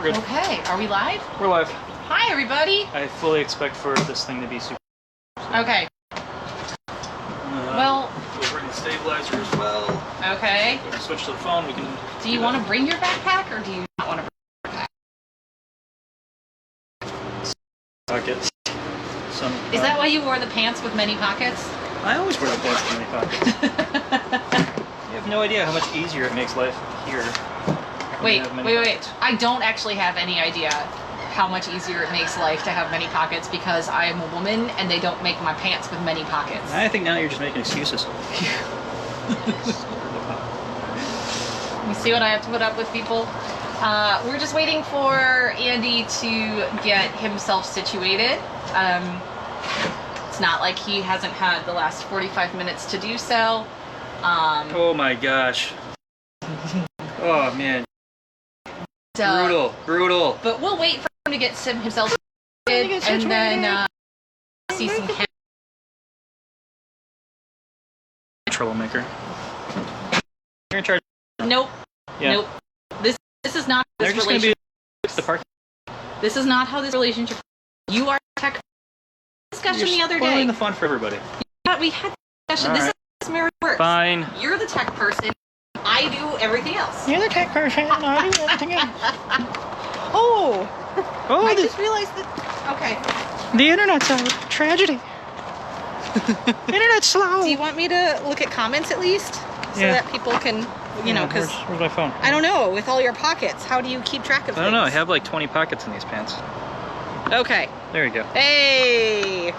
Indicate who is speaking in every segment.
Speaker 1: We're good.
Speaker 2: Okay, are we live?
Speaker 1: We're live.
Speaker 2: Hi, everybody.
Speaker 1: I fully expect for this thing to be super.
Speaker 2: Okay. Well.
Speaker 1: We'll bring the stabilizer as well.
Speaker 2: Okay.
Speaker 1: We're gonna switch to the phone. We can.
Speaker 2: Do you want to bring your backpack, or do you not want to bring your backpack?
Speaker 1: Pockets. Some.
Speaker 2: Is that why you wore the pants with many pockets?
Speaker 1: I always wear the pants with many pockets. You have no idea how much easier it makes life here.
Speaker 2: Wait. I don't actually have any idea how much easier it makes life to have many pockets because I am a woman and they don't make my pants with many pockets.
Speaker 1: I think now you're just making excuses.
Speaker 2: You see what I have to put up with, people? We're just waiting for Andy to get himself situated. It's not like he hasn't had the last 45 minutes to do so.
Speaker 1: Oh my gosh. Oh man. Brutal.
Speaker 2: But we'll wait for him to get himself situated and then see some cats.
Speaker 1: Troublemaker. You're in charge.
Speaker 2: Nope.
Speaker 1: Yeah.
Speaker 2: Nope. This is not how this relationship.
Speaker 1: The park.
Speaker 2: This is not how this relationship. You are tech discussion
Speaker 1: You're
Speaker 2: the other
Speaker 1: spoiling
Speaker 2: day.
Speaker 1: the fun for everybody.
Speaker 2: Yeah, we had discussion.
Speaker 1: All
Speaker 2: This
Speaker 1: right.
Speaker 2: is how marriage works.
Speaker 1: Fine.
Speaker 2: You're the tech person. I do everything else.
Speaker 1: You're the tech person. I do everything else.
Speaker 2: Oh, I
Speaker 1: the
Speaker 2: just realized that. Okay.
Speaker 1: internet's a tragedy. Internet's slow.
Speaker 2: Do you want me to look at comments at least, so that people can, you know, because
Speaker 1: where's my phone?
Speaker 2: I don't know. With all your pockets, how do you keep track of things?
Speaker 1: I don't know. I have like 20 pockets in these pants.
Speaker 2: Okay.
Speaker 1: There you go.
Speaker 2: Hey.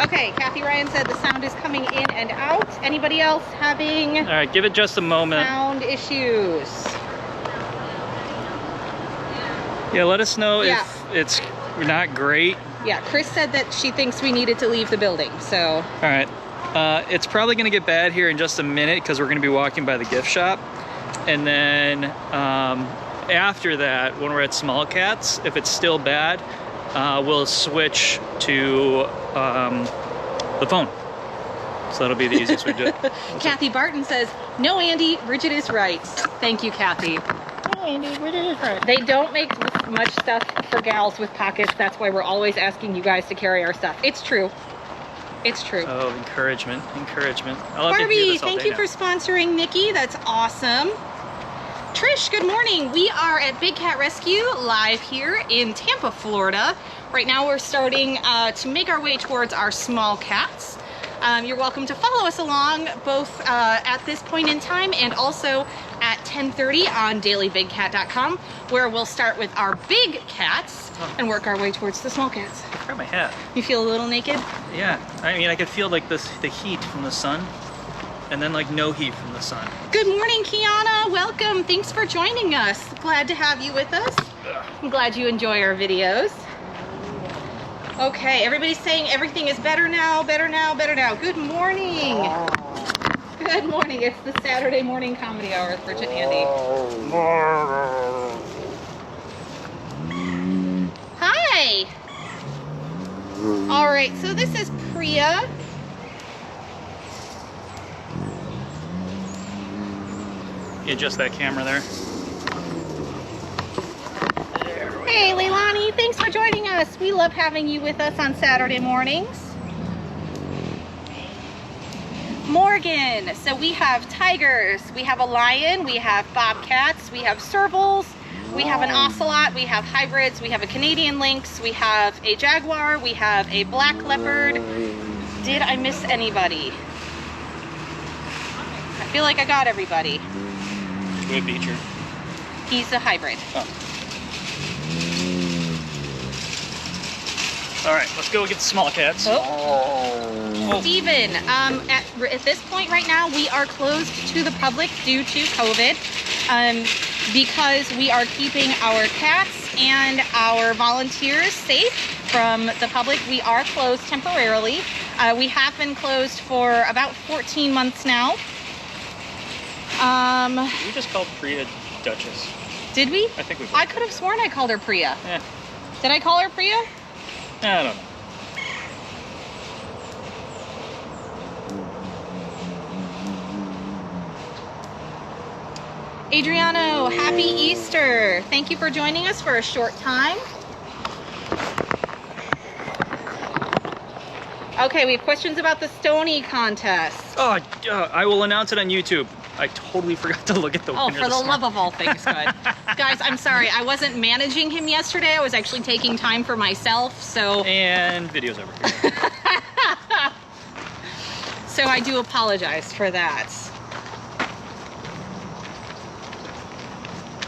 Speaker 2: Okay, Kathy Ryan said the sound is coming in and out. Anybody else having
Speaker 1: All right, give it just a moment.
Speaker 2: sound issues?
Speaker 1: Yeah, let us know
Speaker 2: Yeah.
Speaker 1: if it's not great.
Speaker 2: Yeah, Chris said that she thinks we needed to leave the building, so.
Speaker 1: All right. It's probably going to get bad here in just a minute because we're going to be walking by the gift shop. And then after that, when we're at Small Cats, if it's still bad, we'll switch to the phone. So that'll be the easiest way to do it.
Speaker 2: Kathy Barton says, no, Andy, Bridget is right. Thank you, Kathy.
Speaker 1: No, Andy, Bridget is right.
Speaker 2: They don't make much stuff for gals with pockets. That's why we're always asking you guys to carry our stuff. It's true. It's true.
Speaker 1: Oh, encouragement. I'll have to hear
Speaker 2: Barbie,
Speaker 1: this all
Speaker 2: thank
Speaker 1: day
Speaker 2: you for sponsoring Nikki. That's awesome. Trish, good morning. We are at Big Cat Rescue live here in Tampa, Florida. Right now we're starting to make our way towards our small cats. You're welcome to follow us along both at this point in time and also at 10:30 on dailybigcat.com, where we'll start with our big cats and work our way towards the small cats.
Speaker 1: Grab my hat.
Speaker 2: You feel a little naked?
Speaker 1: Yeah. I mean, I could feel like the heat from the sun and then like no heat from the sun.
Speaker 2: Good morning, Kiana. Welcome. Thanks for joining us. Glad to have you with us. I'm glad you enjoy our videos. Okay, everybody's saying everything is better now, better now, better now. Good morning. Good morning. It's the Saturday morning comedy hour with Bridget and Andy. Hi. All right, so this is Priya.
Speaker 1: Adjust that camera there.
Speaker 2: Hey, Leilani, thanks for joining us. We love having you with us on Saturday mornings. Morgan, so we have tigers, we have a lion, we have bobcats, we have servals, we have an ocelot, we have hybrids, we have a Canadian lynx, we have a jaguar, we have a black leopard. Did I miss anybody? I feel like I got everybody.
Speaker 1: Good feature.
Speaker 2: He's a hybrid.
Speaker 1: Oh. All right, let's go get the small cats.
Speaker 2: Oh. Steven, at this point right now, we are closed to the public due to COVID because we are keeping our cats and our volunteers safe from the public. We are closed temporarily. We have been closed for about 14 months now.
Speaker 1: We just called Priya Duchess.
Speaker 2: Did we?
Speaker 1: I think we.
Speaker 2: I could have sworn I called her Priya.
Speaker 1: Yeah.
Speaker 2: Did I call her Priya?
Speaker 1: I don't know.
Speaker 2: Adriano, happy Easter. Thank you for joining us for a short time. Okay, we have questions about the Stony contest.
Speaker 1: Oh, I will announce it on YouTube. I totally forgot to look at the winner.
Speaker 2: Oh, for the love of all things good. Guys, I'm sorry. I wasn't managing him yesterday. I was actually taking time for myself, so...
Speaker 1: And video's over here.
Speaker 2: So I do apologize for that.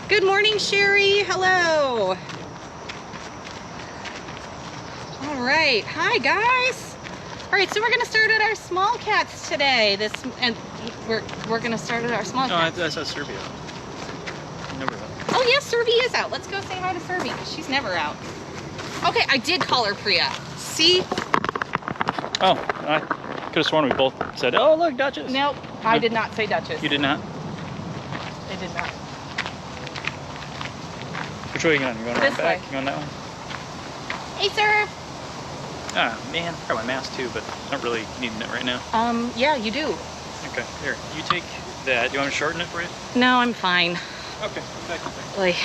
Speaker 2: Good morning, Sherry. Hello. All right. Hi, guys. All right, so we're gonna start at our small cats today. We're gonna start at our small cats.
Speaker 1: No, that's Serbia. Never out.
Speaker 2: Oh yes, Serby is out. Let's go say hi to Serby because she's never out. Okay, I did call her Priya. See?
Speaker 1: Oh, I could have sworn we both said, "Oh, look, Duchess."
Speaker 2: Nope, I did not say Duchess.
Speaker 1: You did not.
Speaker 2: I did not.
Speaker 1: Which way are you going? You going
Speaker 2: This
Speaker 1: around back?
Speaker 2: way.
Speaker 1: You going that one?
Speaker 2: Hey, sir.
Speaker 1: Ah, man, I got my mask too, but not really needing it right now.
Speaker 2: Yeah, you do.
Speaker 1: Okay, here, you take that. Do you want me to shorten it for you?
Speaker 2: No, I'm fine.
Speaker 1: Okay, back.
Speaker 2: Boy.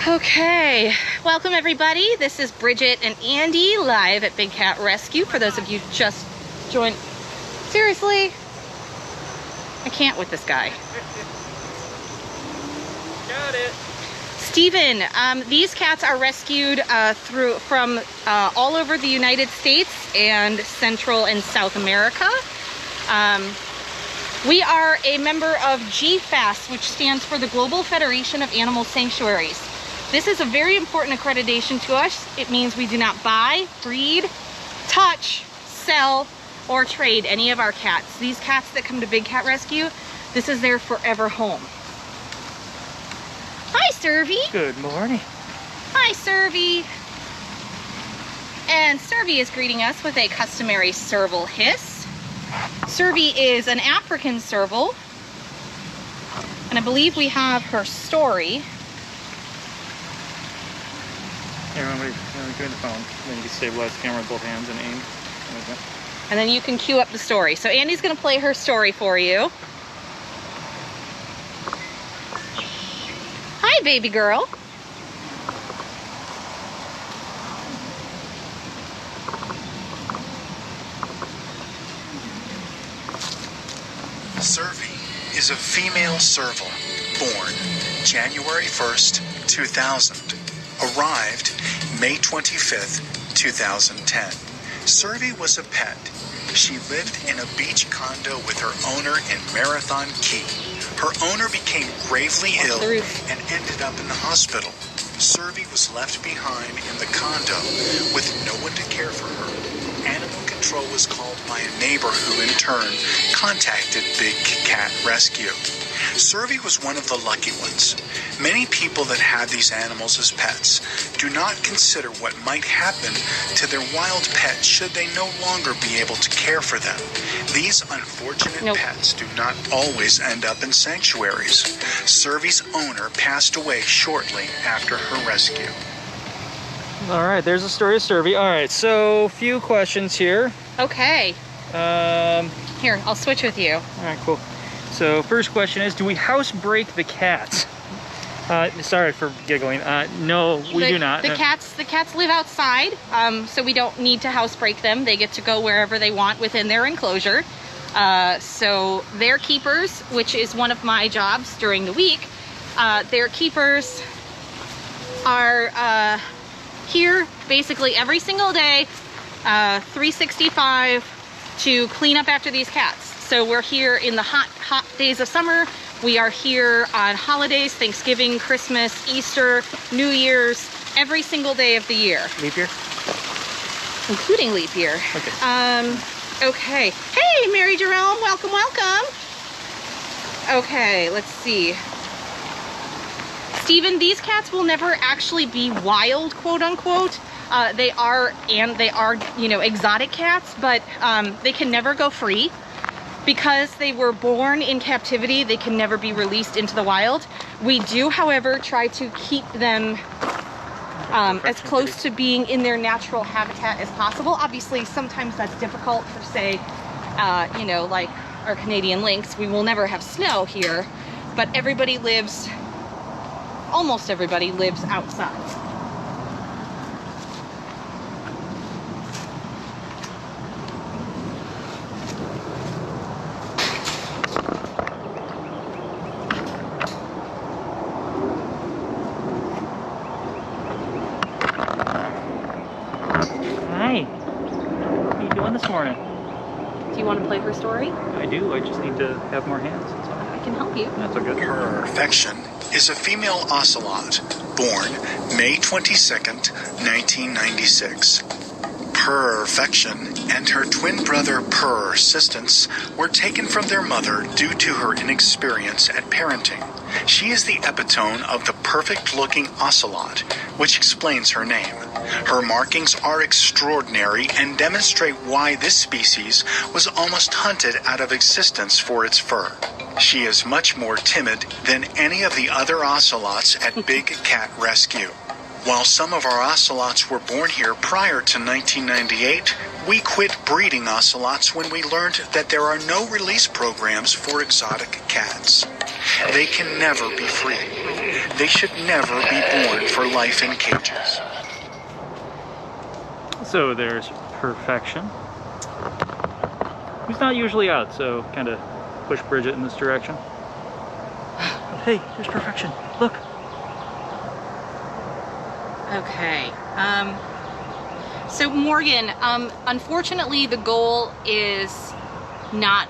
Speaker 2: Okay, welcome everybody. This is Bridget and Andy live at Big Cat Rescue. For those of you who just joined, seriously, I can't with this guy.
Speaker 1: Got it.
Speaker 2: Steven, these cats are rescued from all over the United States and Central and South America. We are a member of GFAS, which stands for the Global Federation of Animal Sanctuaries. This is a very important accreditation to us. It means we do not buy, breed, touch, sell, or trade any of our cats. These cats that come to Big Cat Rescue, this is their forever home. Hi, Servy.
Speaker 1: Good morning.
Speaker 2: Hi, Servy. And Servy is greeting us with a customary serval hiss. Servy is an African serval. And I believe we have her story.
Speaker 1: Here, when we give me the phone, then you can stabilize the camera with both hands and aim. Like that.
Speaker 2: And then you can cue up the story. So Andy's going to play her story for you. Hi, baby girl.
Speaker 3: Servy is a female serval born January 1st, 2000. Arrived May 25th, 2010. Servy was a pet. She lived in a beach condo with her owner in Marathon Key. Her owner became gravely ill and ended up in the hospital. Servy was left behind in the condo with no one to care for her. Animal control was called by a neighbor who in turn contacted Big Cat Rescue. Servy was one of the lucky ones. Many people that have these animals as pets do not consider what might happen to their wild pet should they no longer be able to care for them. These unfortunate pets do not always end up in sanctuaries. Servy's owner passed away shortly after her rescue.
Speaker 1: All right, there's the story of Servy. All right, so few questions here.
Speaker 2: Okay. Here, I'll switch with you.
Speaker 1: All right, cool. So first question is, do we housebreak the cats? Sorry for giggling. No, we do not.
Speaker 2: The cats live outside, so we don't need to housebreak them. They get to go wherever they want within their enclosure. So their keepers, which is one of my jobs during the week, their keepers are here basically every single day, 365, to clean up after these cats. So we're here in the hot days of summer. We are here on holidays, Thanksgiving, Christmas, Easter, New Year's, every single day of the year.
Speaker 1: Leap year?
Speaker 2: Including leap year.
Speaker 1: Okay.
Speaker 2: Okay. Hey, Mary Jerome, welcome, welcome. Okay, let's see. Steven, these cats will never actually be wild, quote unquote. They are, you know, exotic cats, but they can never go free. Because they were born in captivity, they can never be released into the wild. We do, however, try to keep them as close to being in their natural habitat as possible. Obviously, sometimes that's difficult for, say, you know, like our Canadian lynx. We will never have snow here, but almost everybody lives outside.
Speaker 1: Hi. What are you doing this morning?
Speaker 2: Do you want to play her story?
Speaker 1: I do. I just need to have more hands. That's all.
Speaker 2: I can help you.
Speaker 1: That's okay.
Speaker 3: Perfection is a female ocelot born May 22nd, 1996. Perfection and her twin brother Persistence were taken from their mother due to her inexperience at parenting. She is the epitome of the perfect-looking ocelot, which explains her name. Her markings are extraordinary and demonstrate why this species was almost hunted out of existence for its fur. She is much more timid than any of the other ocelots at Big Cat Rescue. While some of our ocelots were born here prior to 1998, we quit breeding ocelots when we learned that there are no release programs for exotic cats. They can never be free. They should never be born for life in cages.
Speaker 1: So there's Perfection. Who's not usually out, so kind of push Bridget in this direction. Hey, here's Perfection. Look.
Speaker 2: Okay. So Morgan, unfortunately the goal is not,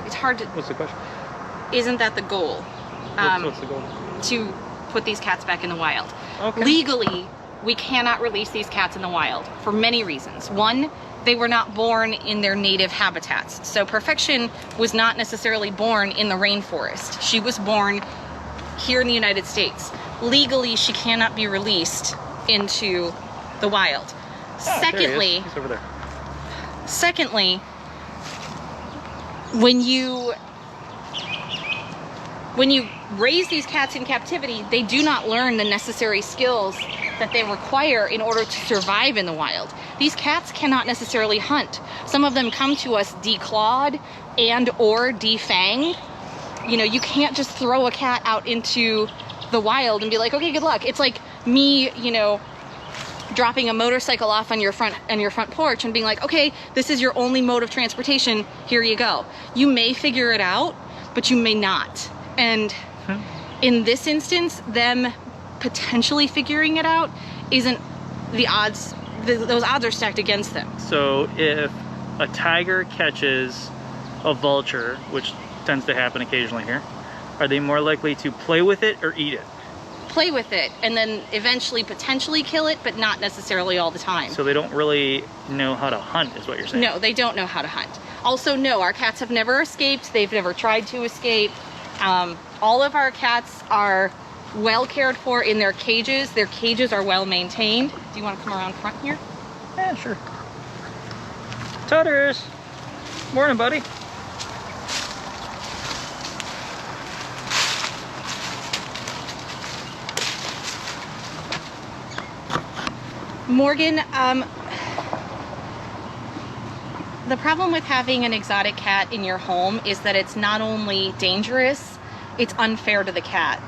Speaker 2: it's hard to,
Speaker 1: What's the question?
Speaker 2: isn't that the goal?
Speaker 1: What's the goal?
Speaker 2: To put these cats back in the wild.
Speaker 1: Okay.
Speaker 2: Legally, we cannot release these cats in the wild for many reasons. One, they were not born in their native habitats. So Perfection was not necessarily born in the rainforest. She was born here in the United States. Legally, she cannot be released into the wild. Secondly,
Speaker 1: he's over there.
Speaker 2: Secondly, when you raise these cats in captivity, they do not learn the necessary skills that they require in order to survive in the wild. These cats cannot necessarily hunt. Some of them come to us declawed and or defanged. You know, you can't just throw a cat out into the wild and be like, okay, good luck. It's like me, you know, dropping a motorcycle off on your front porch and being like, okay, this is your only mode of transportation, here you go. You may figure it out, but you may not. And in this instance, them potentially figuring it out isn't the odds, those odds are stacked against them.
Speaker 1: So if a tiger catches a vulture, which tends to happen occasionally here, are they more likely to play with it or eat it?
Speaker 2: Play with it and then eventually potentially kill it, but not necessarily all the time.
Speaker 1: So they don't really know how to hunt, is what you're saying?
Speaker 2: No, they don't know how to hunt. Also, no, our cats have never escaped. They've never tried to escape. All of our cats are well cared for in their cages. Their cages are well maintained. Do you want to come around front here?
Speaker 1: Yeah, sure. Tutters! Morning, buddy.
Speaker 2: Morgan, the problem with having an exotic cat in your home is that it's not only dangerous, it's unfair to the cat.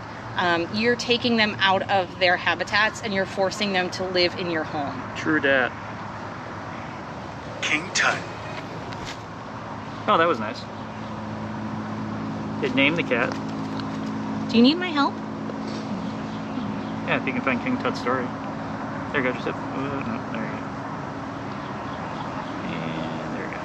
Speaker 2: You're taking them out of their habitats and you're forcing them to live in your home.
Speaker 1: True dat.
Speaker 3: King Tut.
Speaker 1: Oh, that was nice. It named the cat.
Speaker 2: Do you need my help?
Speaker 1: Yeah, if you can find King Tut's story. There you go, just no, there you go. And there you go.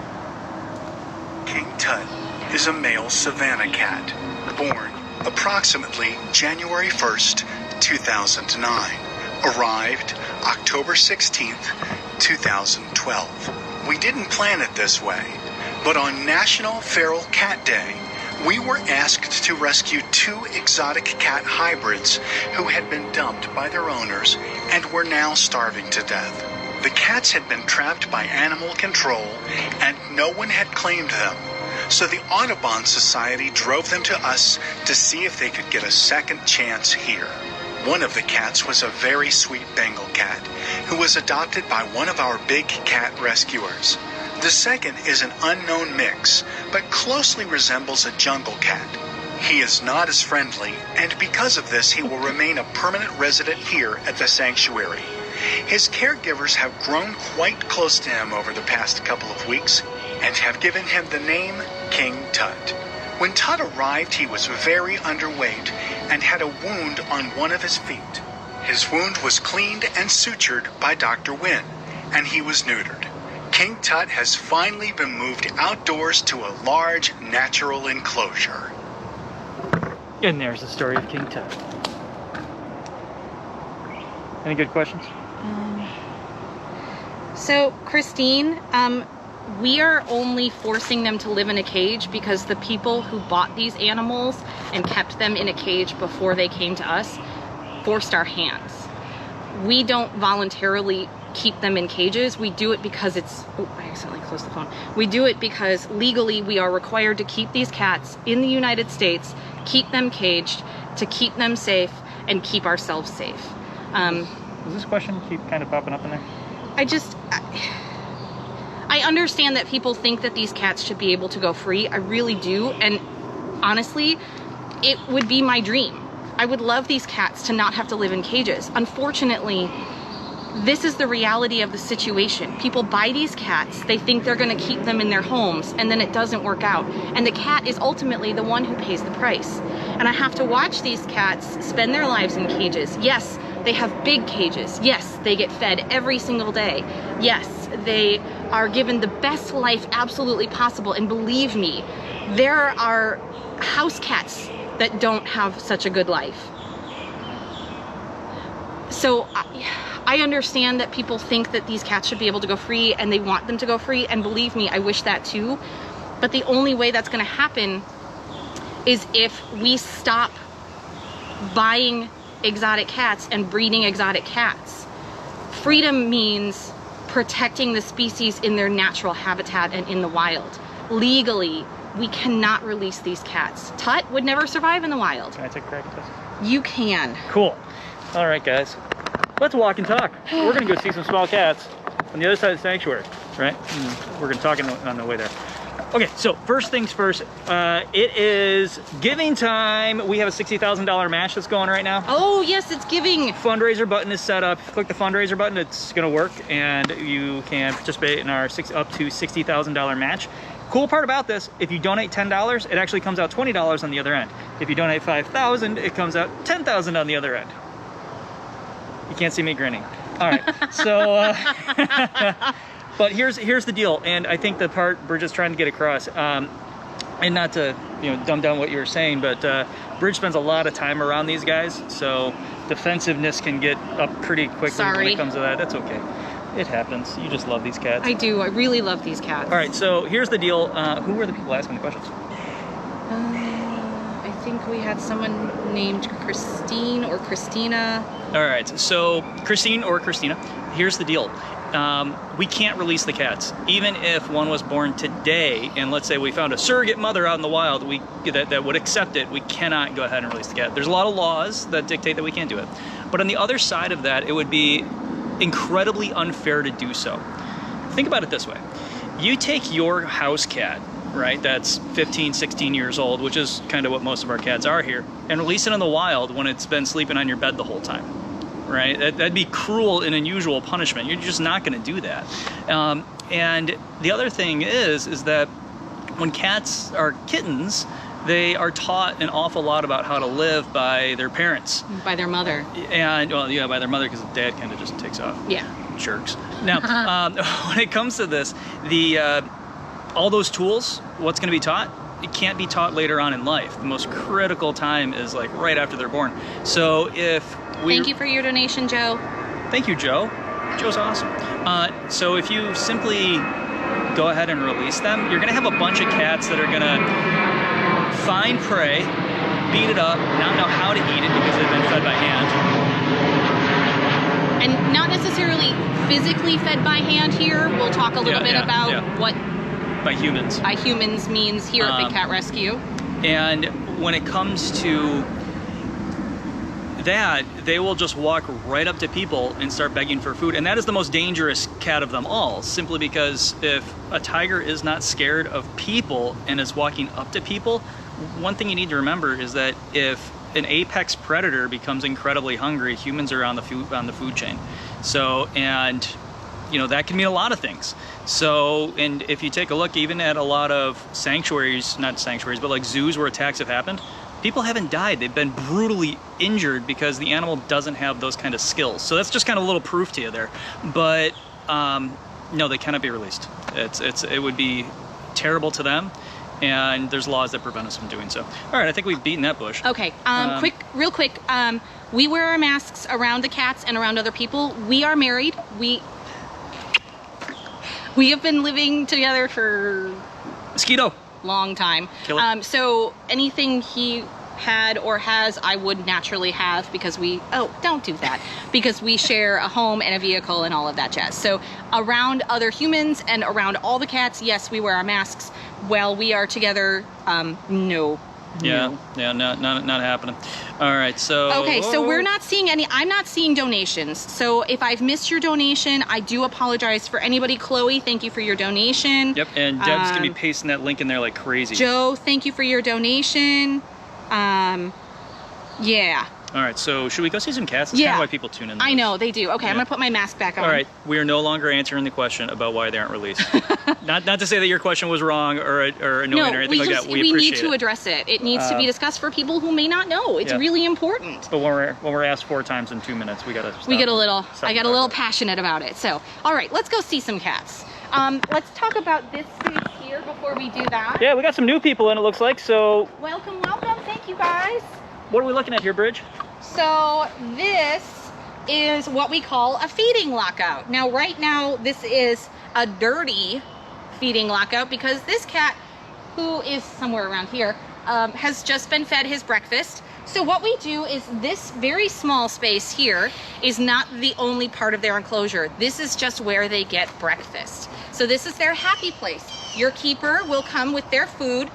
Speaker 3: King Tut is a male savanna cat, born approximately January 1st, 2009. Arrived October 16th, 2012. We didn't plan it this way, but on National Feral Cat Day, we were asked to rescue 2 exotic cat hybrids who had been dumped by their owners and were now starving to death. The cats had been trapped by animal control and no one had claimed them. So the Audubon Society drove them to us to see if they could get a second chance here. One of the cats was a very sweet Bengal cat who was adopted by one of our big cat rescuers. The second is an unknown mix, but closely resembles a jungle cat. He is not as friendly, and because of this, he will remain a permanent resident here at the sanctuary. His caregivers have grown quite close to him over the past couple of weeks and have given him the name King Tut. When Tut arrived, he was very underweight and had a wound on one of his feet. His wound was cleaned and sutured by Dr. Wynn, and he was neutered. King Tut has finally been moved outdoors to a large natural enclosure.
Speaker 1: And there's the story of King Tut. Any good questions?
Speaker 2: So, Christine, we are only forcing them to live in a cage because the people who bought these animals and kept them in a cage before they came to us forced our hands. We don't voluntarily keep them in cages. We do it because it's... Oh, I accidentally closed the phone. We do it because legally we are required to keep these cats in the United States, keep them caged, to keep them safe, and keep ourselves safe.
Speaker 1: Does this question keep kind of popping up in there?
Speaker 2: I understand that people think that these cats should be able to go free. I really do. And honestly, it would be my dream. I would love these cats to not have to live in cages. Unfortunately, this is the reality of the situation. People buy these cats, they think they're gonna keep them in their homes, and then it doesn't work out. And the cat is ultimately the one who pays the price. And I have to watch these cats spend their lives in cages. Yes, they have big cages. Yes, they get fed every single day. Yes, they are given the best life absolutely possible. And believe me, there are house cats that don't have such a good life. So I understand that people think that these cats should be able to go free and they want them to go free. And believe me, I wish that too. But the only way that's gonna happen is if we stop buying exotic cats and breeding exotic cats. Freedom means protecting the species in their natural habitat and in the wild. Legally, we cannot release these cats. Tut would never survive in the wild.
Speaker 1: Can I take a crack at this?
Speaker 2: You can.
Speaker 1: Cool. All right, guys. Let's walk and talk. We're going to go see some small cats on the other side of the sanctuary, right? And we're going to talk on the way there. Okay, so first things first, it is giving time. We have a $60,000 match that's going right now.
Speaker 2: Oh, yes, it's giving.
Speaker 1: Fundraiser button is set up. Click the fundraiser button, it's gonna work, and you can participate in our up to $60,000 match. Cool part about this, if you donate $10, it actually comes out $20 on the other end. If you donate $5,000, it comes out $10,000 on the other end. You can't see me grinning. All right, so, but here's the deal, and I think the part Bridget's trying to get across, and not to dumb down what you were saying, but Bridget spends a lot of time around these guys, so defensiveness can get up pretty quickly when it comes to that. That's okay. It happens. You just love these cats.
Speaker 2: I do. I really love these cats.
Speaker 1: All right, so here's the deal. Who were the people asking the questions?
Speaker 2: I think we had someone named Christine or Christina.
Speaker 1: All right, so Christine or Christina, here's the deal. We can't release the cats. Even if one was born today, and let's say we found a surrogate mother out in the wild that would accept it, we cannot go ahead and release the cat. There's a lot of laws that dictate that we can't do it. But on the other side of that, it would be incredibly unfair to do so. Think about it this way. You take your house cat, right, that's 15, 16 years old, which is kind of what most of our cats are here, and release it in the wild when it's been sleeping on your bed the whole time. Right? That'd be cruel and unusual punishment. You're just not going to do that. And the other thing is that when cats are kittens, they are taught an awful lot about how to live by their parents.
Speaker 2: By their mother.
Speaker 1: And, well, yeah, by their mother, because dad kind of just takes off.
Speaker 2: Yeah.
Speaker 1: Jerks. Now, when it comes to this, all those tools, what's going to be taught? It can't be taught later on in life. The most critical time is like right after they're born. So if
Speaker 2: Thank you for your donation, Joe.
Speaker 1: Thank you, Joe. Joe's awesome. So if you simply go ahead and release them, you're gonna have a bunch of cats that are gonna find prey, beat it up, not know how to eat it because they've been fed by hand.
Speaker 2: And not necessarily physically fed by hand here. We'll talk a little bit about what
Speaker 1: by humans
Speaker 2: means here at Big Cat Rescue.
Speaker 1: And when it comes to that, they will just walk right up to people and start begging for food. And that is the most dangerous cat of them all, simply because if a tiger is not scared of people and is walking up to people, one thing you need to remember is that if an apex predator becomes incredibly hungry, humans are on the food chain. So, and you know, that can mean a lot of things. So, and if you take a look even at a lot of sanctuaries, not sanctuaries, but like zoos where attacks have happened, people haven't died. They've been brutally injured because the animal doesn't have those kind of skills. So that's just kind of a little proof to you there. But no, they cannot be released. It would be terrible to them. And there's laws that prevent us from doing so. All right, I think we've beaten that bush.
Speaker 2: Okay, real quick. We wear our masks around the cats and around other people. We are married. We have been living together for
Speaker 1: Mosquito.
Speaker 2: long time.
Speaker 1: Kill it.
Speaker 2: So anything he had or has, I would naturally have because don't do that, because we share a home and a vehicle and all of that jazz. So around other humans and around all the cats, yes, we wear our masks. While we are together, no.
Speaker 1: Yeah, not happening. All right, so...
Speaker 2: Okay, so we're not seeing any, I'm not seeing donations. So if I've missed your donation, I do apologize for anybody. Chloe, thank you for your donation.
Speaker 1: Yep, and Deb's gonna be pasting that link in there like crazy.
Speaker 2: Joe, thank you for your donation. Yeah.
Speaker 1: All right, so should we go see some cats? That's kind of why people tune in.
Speaker 2: I know, they do. Okay, I'm gonna put my mask back on.
Speaker 1: All right, we are no longer answering the question about why they aren't released. not to say that your question was wrong or annoying or anything like that. We appreciate
Speaker 2: need to address it. It needs to be discussed for people who may not know. It's really important.
Speaker 1: But when we're asked 4 times in 2 minutes, I get
Speaker 2: a little passionate about it. So, all right, let's go see some cats. Let's talk about this space here before we do that.
Speaker 1: Yeah, we got some new people in, it looks like, so...
Speaker 2: Welcome. Thank you, guys.
Speaker 1: What are we looking at here, Bridge?
Speaker 2: So this is what we call a feeding lockout. Now, right now, this is a dirty feeding lockout because this cat, who is somewhere around here, has just been fed his breakfast. So what we do is this very small space here is not the only part of their enclosure. This is just where they get breakfast. So this is their happy place. Your keeper will come with their food,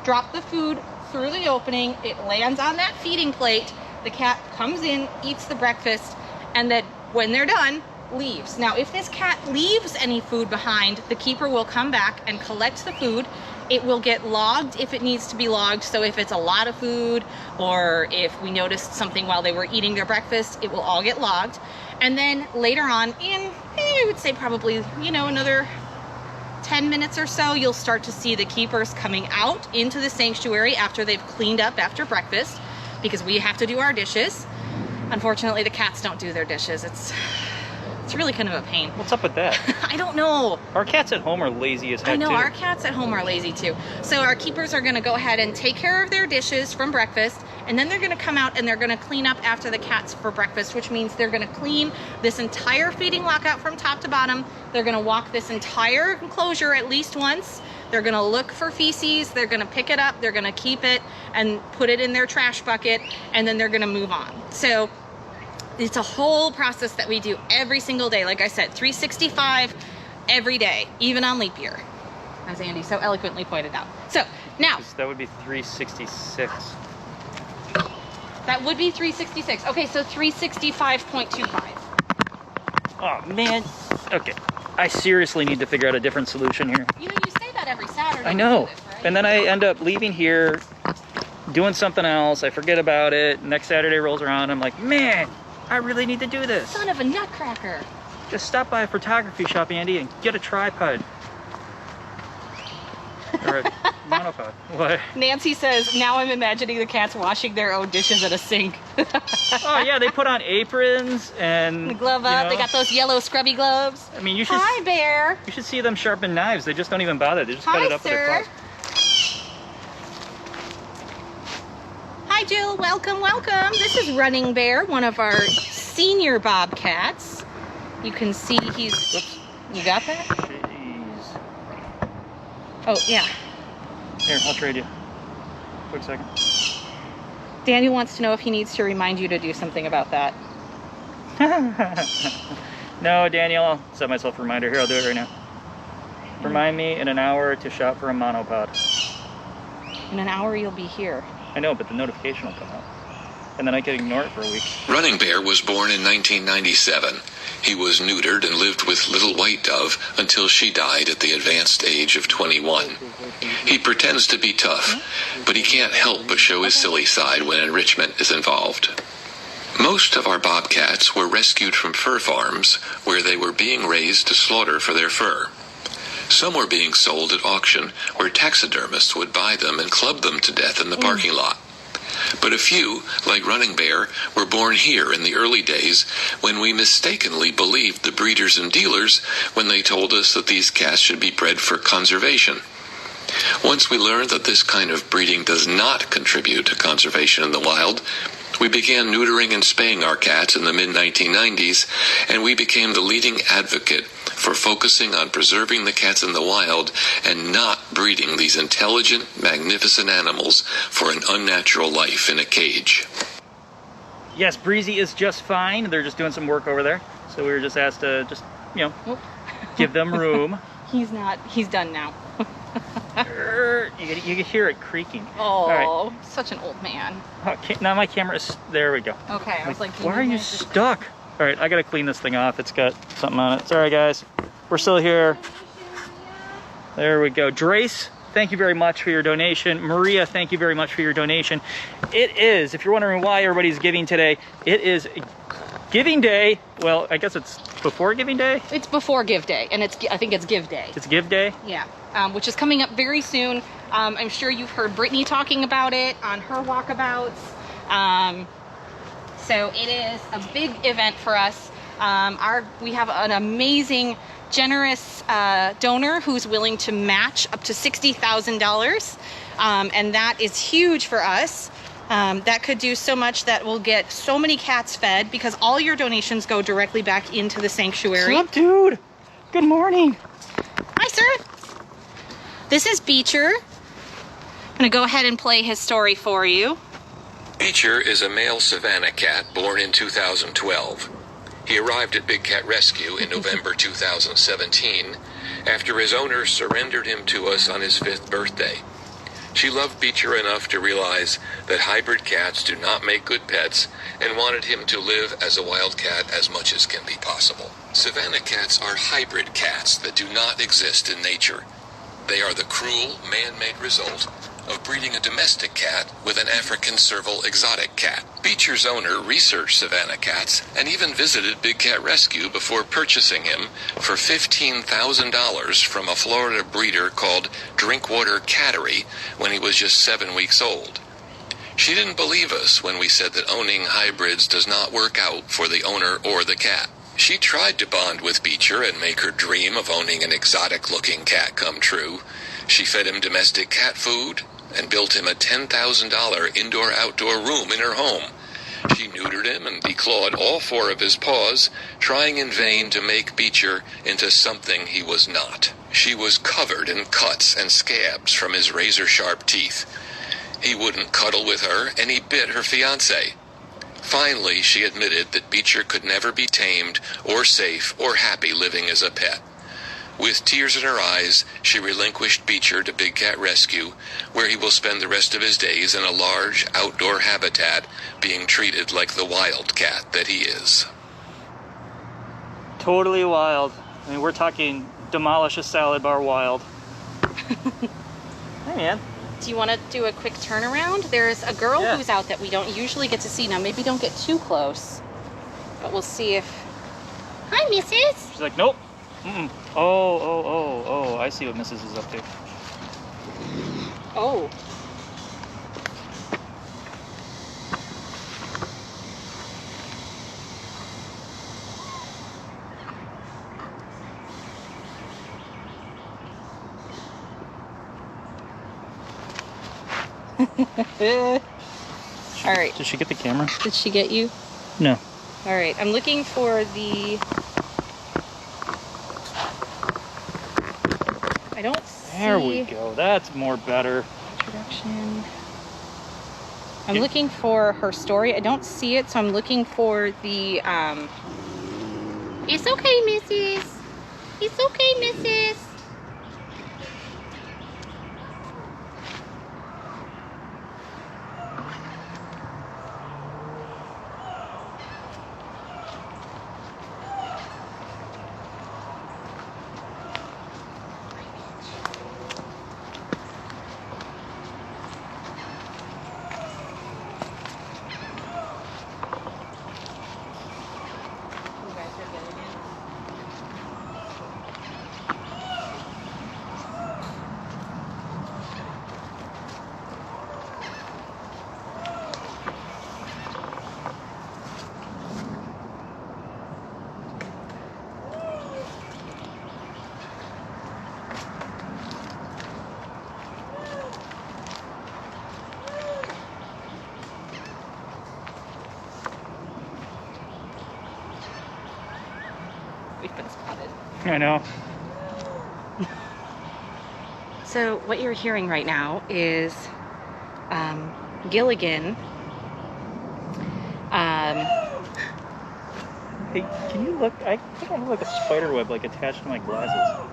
Speaker 2: drop the food through the opening, it lands on that feeding plate, the cat comes in, eats the breakfast, and then when they're done, leaves. Now, if this cat leaves any food behind, the keeper will come back and collect the food. It will get logged if it needs to be logged. So if it's a lot of food, or if we noticed something while they were eating their breakfast, it will all get logged. And then later on, in I would say probably, another 10 minutes or so, you'll start to see the keepers coming out into the sanctuary after they've cleaned up after breakfast, because we have to do our dishes. Unfortunately, the cats don't do their dishes. It's really kind of a pain.
Speaker 1: What's up with that?
Speaker 2: I don't know.
Speaker 1: Our cats at home are lazy as heck,
Speaker 2: I know,
Speaker 1: too.
Speaker 2: our cats at home are lazy too. So our keepers are gonna go ahead and take care of their dishes from breakfast, and then they're gonna come out and they're gonna clean up after the cats for breakfast, which means they're gonna clean this entire feeding lockout from top to bottom. They're gonna walk this entire enclosure at least once. They're gonna look for feces, they're gonna pick it up, they're gonna keep it and put it in their trash bucket, and then they're gonna move on. So it's a whole process that we do every single day. Like I said, 365 every day, even on leap year, as Andy so eloquently pointed out. So now
Speaker 1: that would be 366.
Speaker 2: That would be 366. Okay, so 365.25.
Speaker 1: Oh man. Okay. I seriously need to figure out a different solution here.
Speaker 2: You say that every Saturday.
Speaker 1: I know.
Speaker 2: We do this, right?
Speaker 1: And then I end up leaving here, doing something else. I forget about it. Next Saturday rolls around. I'm like, man, I really need to do this.
Speaker 2: Son of a nutcracker.
Speaker 1: Just stop by a photography shop, Andy, and get a tripod. Or a monopod. What?
Speaker 2: Nancy says, now I'm imagining the cats washing their own dishes at a sink.
Speaker 1: Oh yeah, they put on aprons and
Speaker 2: the glove up. They got those yellow scrubby gloves.
Speaker 1: I mean, you should.
Speaker 2: Hi, Bear.
Speaker 1: You should see them sharpen knives. They just don't even bother. They just cut it up with their claws.
Speaker 2: Hi, Jill. Welcome. This is Running Bear, one of our senior bobcats. You can see he's...
Speaker 1: Whoops.
Speaker 2: You got that?
Speaker 1: Jeez.
Speaker 2: Oh, yeah.
Speaker 1: Here, I'll trade you. Quick second.
Speaker 2: Daniel wants to know if he needs to remind you to do something about that.
Speaker 1: No, Daniel, I'll set myself a reminder. Here, I'll do it right now. Remind me in an hour to shop for a monopod.
Speaker 2: In an hour, you'll be here.
Speaker 1: I know, but the notification will come up. and then I could ignore it for a week.
Speaker 4: Running Bear was born in 1997. He was neutered and lived with Little White Dove until she died at the advanced age of 21. He pretends to be tough, but he can't help but show his silly side when enrichment is involved. Most of our bobcats were rescued from fur farms where they were being raised to slaughter for their fur. Some were being sold at auction where taxidermists would buy them and club them to death in the parking lot. But a few, like Running Bear, were born here in the early days when we mistakenly believed the breeders and dealers when they told us that these cats should be bred for conservation. Once we learned that this kind of breeding does not contribute to conservation in the wild, we began neutering and spaying our cats in the mid-1990s, and we became the leading advocate for focusing on preserving the cats in the wild and not breeding these intelligent, magnificent animals for an unnatural life in a cage.
Speaker 1: Yes, Breezy is just fine. They're just doing some work over there. So we were just asked to just, give them room.
Speaker 2: He's done now.
Speaker 1: You can hear it creaking.
Speaker 2: Oh,
Speaker 1: all right.
Speaker 2: Such an old man.
Speaker 1: Okay, now my camera is, there we go.
Speaker 2: Okay, I was like,
Speaker 1: why are you stuck? All right, I gotta clean this thing off. It's got something on it. Sorry guys, we're still here. There we go. Drace, thank you very much for your donation. Maria, thank you very much for your donation. It is, if you're wondering why everybody's giving today, it is Giving Day. Well, I guess it's before Giving Day?
Speaker 2: It's before Give Day, and I think it's Give Day.
Speaker 1: It's Give Day?
Speaker 2: Yeah, which is coming up very soon. I'm sure you've heard Brittany talking about it on her walkabouts. So it is a big event for us. We have an amazing, generous donor who's willing to match up to $60,000, and that is huge for us. That could do so much that we'll get so many cats fed because all your donations go directly back into the sanctuary.
Speaker 1: What's up, dude? Good morning.
Speaker 2: Hi, sir. This is Beecher. I'm gonna go ahead and play his story for you.
Speaker 4: Beecher is a male savanna cat born in 2012. He arrived at Big Cat Rescue in November 2017 after his owner surrendered him to us on his 5th birthday. She loved Beecher enough to realize that hybrid cats do not make good pets and wanted him to live as a wild cat as much as can be possible. Savanna cats are hybrid cats that do not exist in nature. They are the cruel, man-made result of breeding a domestic cat with an African serval exotic cat. Beecher's owner researched savanna cats and even visited Big Cat Rescue before purchasing him for $15,000 from a Florida breeder called Drinkwater Cattery when he was just 7 weeks old. She didn't believe us when we said that owning hybrids does not work out for the owner or the cat. She tried to bond with Beecher and make her dream of owning an exotic-looking cat come true. She fed him domestic cat food and built him a $10,000 indoor-outdoor room in her home. She neutered him and declawed all 4 of his paws, trying in vain to make Beecher into something he was not. She was covered in cuts and scabs from his razor-sharp teeth. He wouldn't cuddle with her, and he bit her fiancé. Finally, she admitted that Beecher could never be tamed or safe or happy living as a pet. With tears in her eyes, she relinquished Beecher to Big Cat Rescue, where he will spend the rest of his days in a large outdoor habitat, being treated like the wild cat that he is.
Speaker 1: Totally wild. I mean, we're talking demolish a salad bar wild. Hey, man.
Speaker 2: Do you want to do a quick turnaround? There's a girl who's out that we don't usually get to see. Now, maybe don't get too close, but we'll see if... Hi, Mrs.
Speaker 1: She's like, nope. Mm-mm. Oh, I see what Mrs. is up to.
Speaker 2: Oh. All right.
Speaker 1: Did she get the camera?
Speaker 2: Did she get you?
Speaker 1: No.
Speaker 2: All right. I'm looking for the... I don't see...
Speaker 1: There we go. That's more better.
Speaker 2: Introduction. I'm looking for her story. I don't see it, so I'm looking for the... It's okay, Mrs. It's okay, Mrs.
Speaker 1: I know.
Speaker 2: So what you're hearing right now is Gilligan.
Speaker 1: Hey, can you look? I think I have like a spider web like attached to my glasses.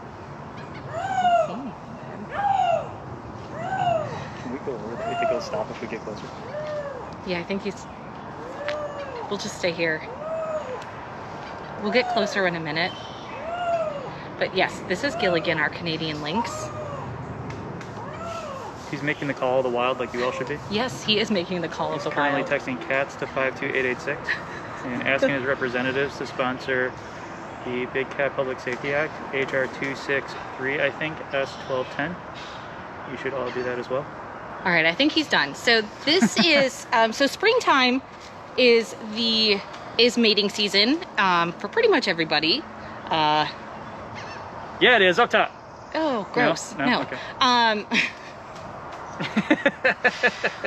Speaker 1: Can we go over there? I think he'll stop if we get closer.
Speaker 2: Yeah, I think he's... We'll just stay here. We'll get closer in a minute. But yes, this is Gilligan, our Canadian lynx.
Speaker 1: He's making the call of the wild like you all should be.
Speaker 2: Yes, he is making the call of the
Speaker 1: Currently
Speaker 2: wild.
Speaker 1: texting cats to 52886 and asking his representatives to sponsor the Big Cat Public Safety Act, HR 263, I think, S1210. You should all do that as well.
Speaker 2: All right, I think he's done. So this is so springtime is mating season for pretty much everybody.
Speaker 1: Yeah, it is up top.
Speaker 2: Oh, gross.
Speaker 1: No?
Speaker 2: No.
Speaker 1: Okay.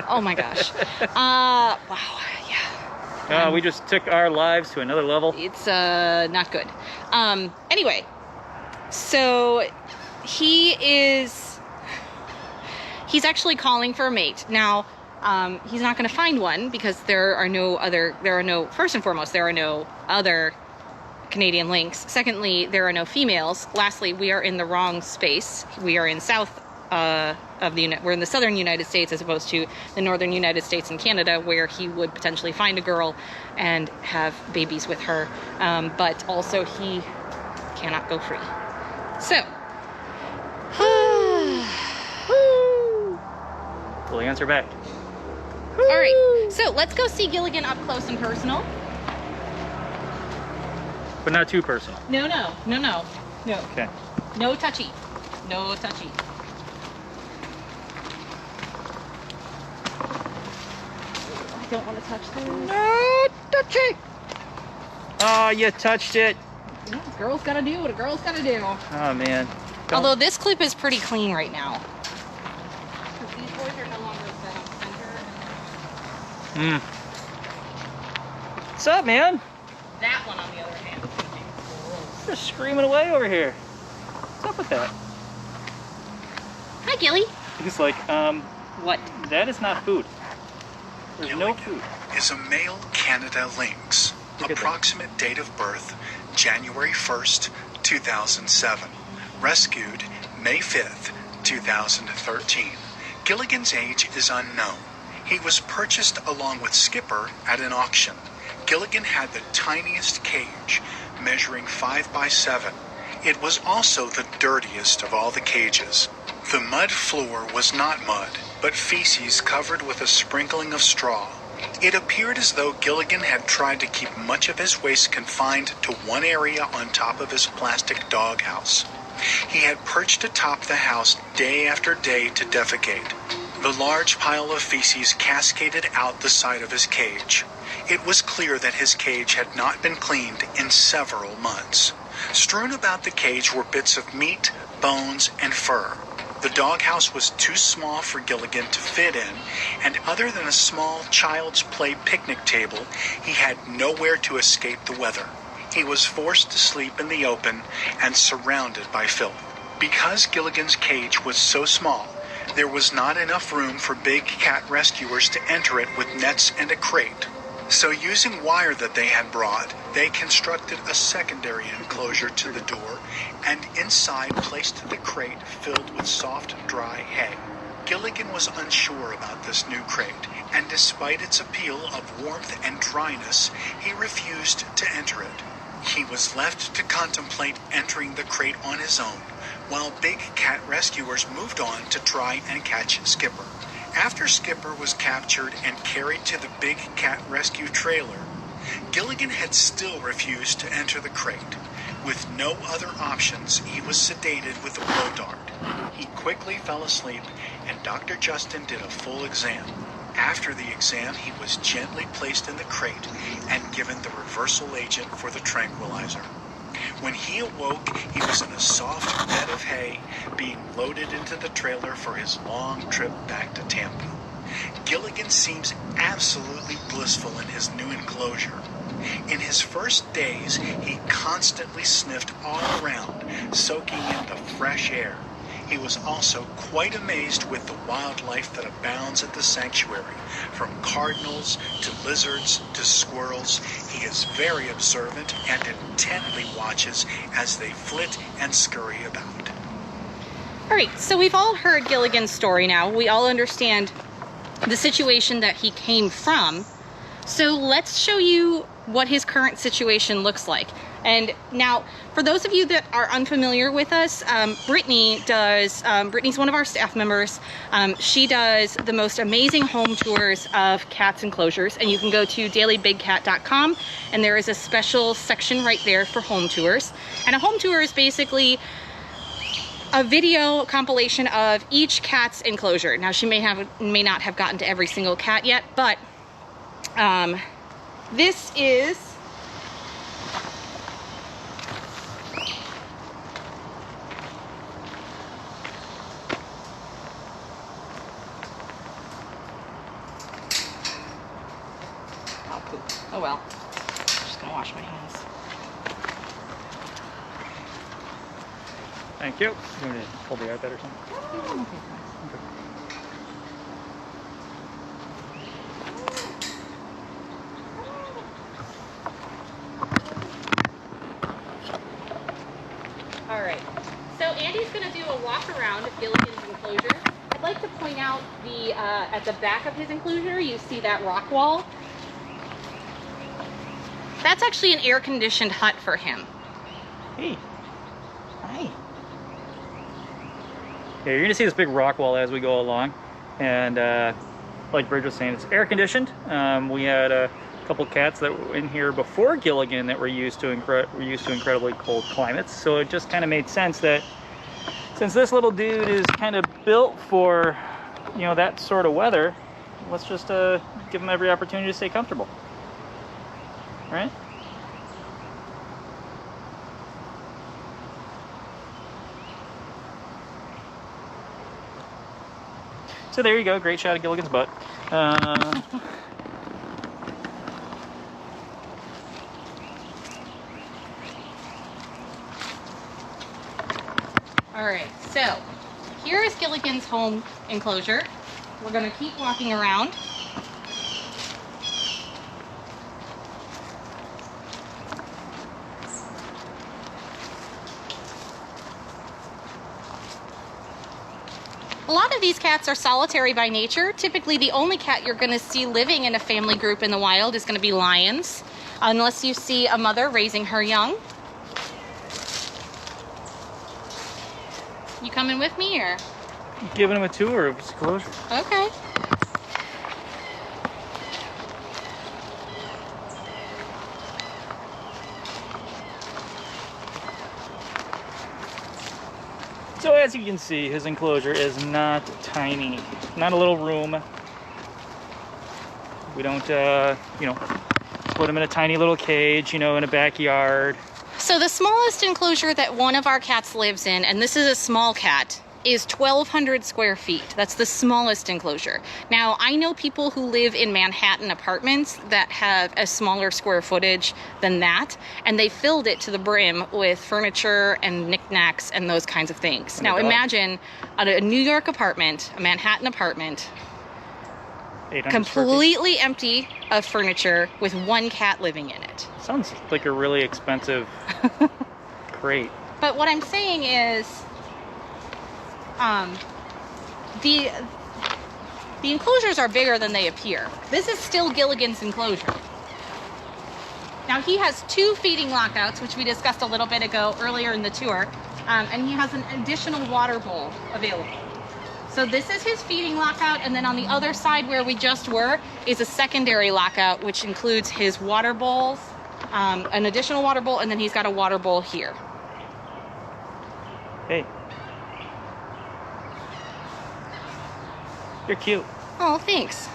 Speaker 2: Oh my gosh. Wow. Yeah.
Speaker 1: We just took our lives to another level.
Speaker 2: It's not good. Anyway, so he's actually calling for a mate. Now, he's not going to find one because first and foremost, there are no other Canadian lynx. Secondly, there are no females. Lastly, we are in the wrong space. We are in we're in the southern United States as opposed to the northern United States and Canada, where he would potentially find a girl and have babies with her. But also he cannot go free. So,
Speaker 1: We'll answer back.
Speaker 2: all right. So let's go see Gilligan up close and personal.
Speaker 1: But not too personal.
Speaker 2: No.
Speaker 1: Okay.
Speaker 2: No touchy. No touchy. I don't want to touch this.
Speaker 1: No touchy! Oh, you touched it.
Speaker 2: Yeah, a girl's gotta do what a girl's gotta do.
Speaker 1: Oh, man. Don't-
Speaker 2: Although this clip is pretty clean right now. Because these boys are no longer set up center.
Speaker 1: What's up, man?
Speaker 2: That one, on the other hand, is looking gross.
Speaker 1: You're screaming away over here. What's up with that?
Speaker 2: Hi, Gilly.
Speaker 1: He's like,
Speaker 2: What?
Speaker 1: that is not food. There's no
Speaker 3: Gilligan
Speaker 1: food.
Speaker 3: is a male Canada lynx.
Speaker 1: Look at that.
Speaker 3: Approximate date of birth, January 1st, 2007. Rescued May 5th, 2013. Gilligan's age is unknown. He was purchased along with Skipper at an auction. Gilligan had the tiniest cage, measuring 5 by 7. It was also the dirtiest of all the cages. The mud floor was not mud, but feces covered with a sprinkling of straw. It appeared as though Gilligan had tried to keep much of his waste confined to one area on top of his plastic doghouse. He had perched atop the house day after day to defecate. The large pile of feces cascaded out the side of his cage. It was clear that his cage had not been cleaned in several months. Strewn about the cage were bits of meat, bones, and fur. The doghouse was too small for Gilligan to fit in, and other than a small child's play picnic table, he had nowhere to escape the weather. He was forced to sleep in the open and surrounded by filth. Because Gilligan's cage was so small, there was not enough room for big cat rescuers to enter it with nets and a crate. So using wire that they had brought, they constructed a secondary enclosure to the door and inside placed the crate filled with soft, dry hay. Gilligan was unsure about this new crate, and despite its appeal of warmth and dryness, he refused to enter it. He was left to contemplate entering the crate on his own, while big cat rescuers moved on to try and catch Skipper. After Skipper was captured and carried to the big cat rescue trailer, Gilligan had still refused to enter the crate. With no other options, he was sedated with a blow dart. He quickly fell asleep, and Dr. Justin did a full exam. After the exam, he was gently placed in the crate and given the reversal agent for the tranquilizer. When he awoke, he was in a soft bed of hay, being loaded into the trailer for his long trip back to Tampa. Gilligan seems absolutely blissful in his new enclosure. In his first days, he constantly sniffed all around, soaking in the fresh air. He was also quite amazed with the wildlife that abounds at the sanctuary, from cardinals to lizards to squirrels. He is very observant and intently watches as they flit and scurry about.
Speaker 2: All right, so we've all heard Gilligan's story now. We all understand the situation that he came from. So let's show you what his current situation looks like. And now, for those of you that are unfamiliar with us, Brittany's one of our staff members. She does the most amazing home tours of cats enclosures, and you can go to dailybigcat.com, and there is a special section right there for home tours. And a home tour is basically a video compilation of each cat's enclosure. Now, she may not have gotten to every single cat yet, but this is oh well, I'm just gonna wash my hands.
Speaker 1: Thank you. You want me to pull the iPad or something? Okay.
Speaker 2: All right, so Andy's gonna do a walk around of Gilligan's enclosure. I'd like to point out at the back of his enclosure, you see that rock wall. That's actually an air-conditioned hut for him.
Speaker 1: Hey. Hi. Yeah, you're gonna see this big rock wall as we go along, and like Bridget was saying, it's air conditioned. We had a couple cats that were in here before Gilligan that were used to incredibly cold climates, so it just kind of made sense that since this little dude is kind of built for, you know, that sort of weather, let's just give him every opportunity to stay comfortable, right? So there you go, great shot of Gilligan's butt.
Speaker 2: All right, so here is Gilligan's home enclosure. We're gonna keep walking around. A lot of these cats are solitary by nature. Typically, the only cat you're going to see living in a family group in the wild is going to be lions, unless you see a mother raising her young. You coming with me, or?
Speaker 1: Giving him a tour of his enclosure.
Speaker 2: Okay.
Speaker 1: So as you can see, his enclosure is not tiny, not a little room. We don't, you know, put him in a tiny little cage, you know, in a backyard.
Speaker 2: So the smallest enclosure that one of our cats lives in, and this is a small cat, is 1,200 square feet. That's the smallest enclosure. Now, I know people who live in Manhattan apartments that have a smaller square footage than that, and they filled it to the brim with furniture and knickknacks and those kinds of things. Now, imagine a New York apartment, a Manhattan apartment, completely empty of furniture with one cat living in it.
Speaker 1: Sounds like a really expensive crate.
Speaker 2: But what I'm saying is, the enclosures are bigger than they appear. This is still Gilligan's enclosure. Now he has 2 feeding lockouts, which we discussed a little bit ago earlier in the tour, and he has an additional water bowl available. So this is his feeding lockout, and then on the other side where we just were is a secondary lockout, which includes his water bowls, an additional water bowl, and then he's got a water bowl here.
Speaker 1: Hey. You're cute.
Speaker 2: Oh, thanks.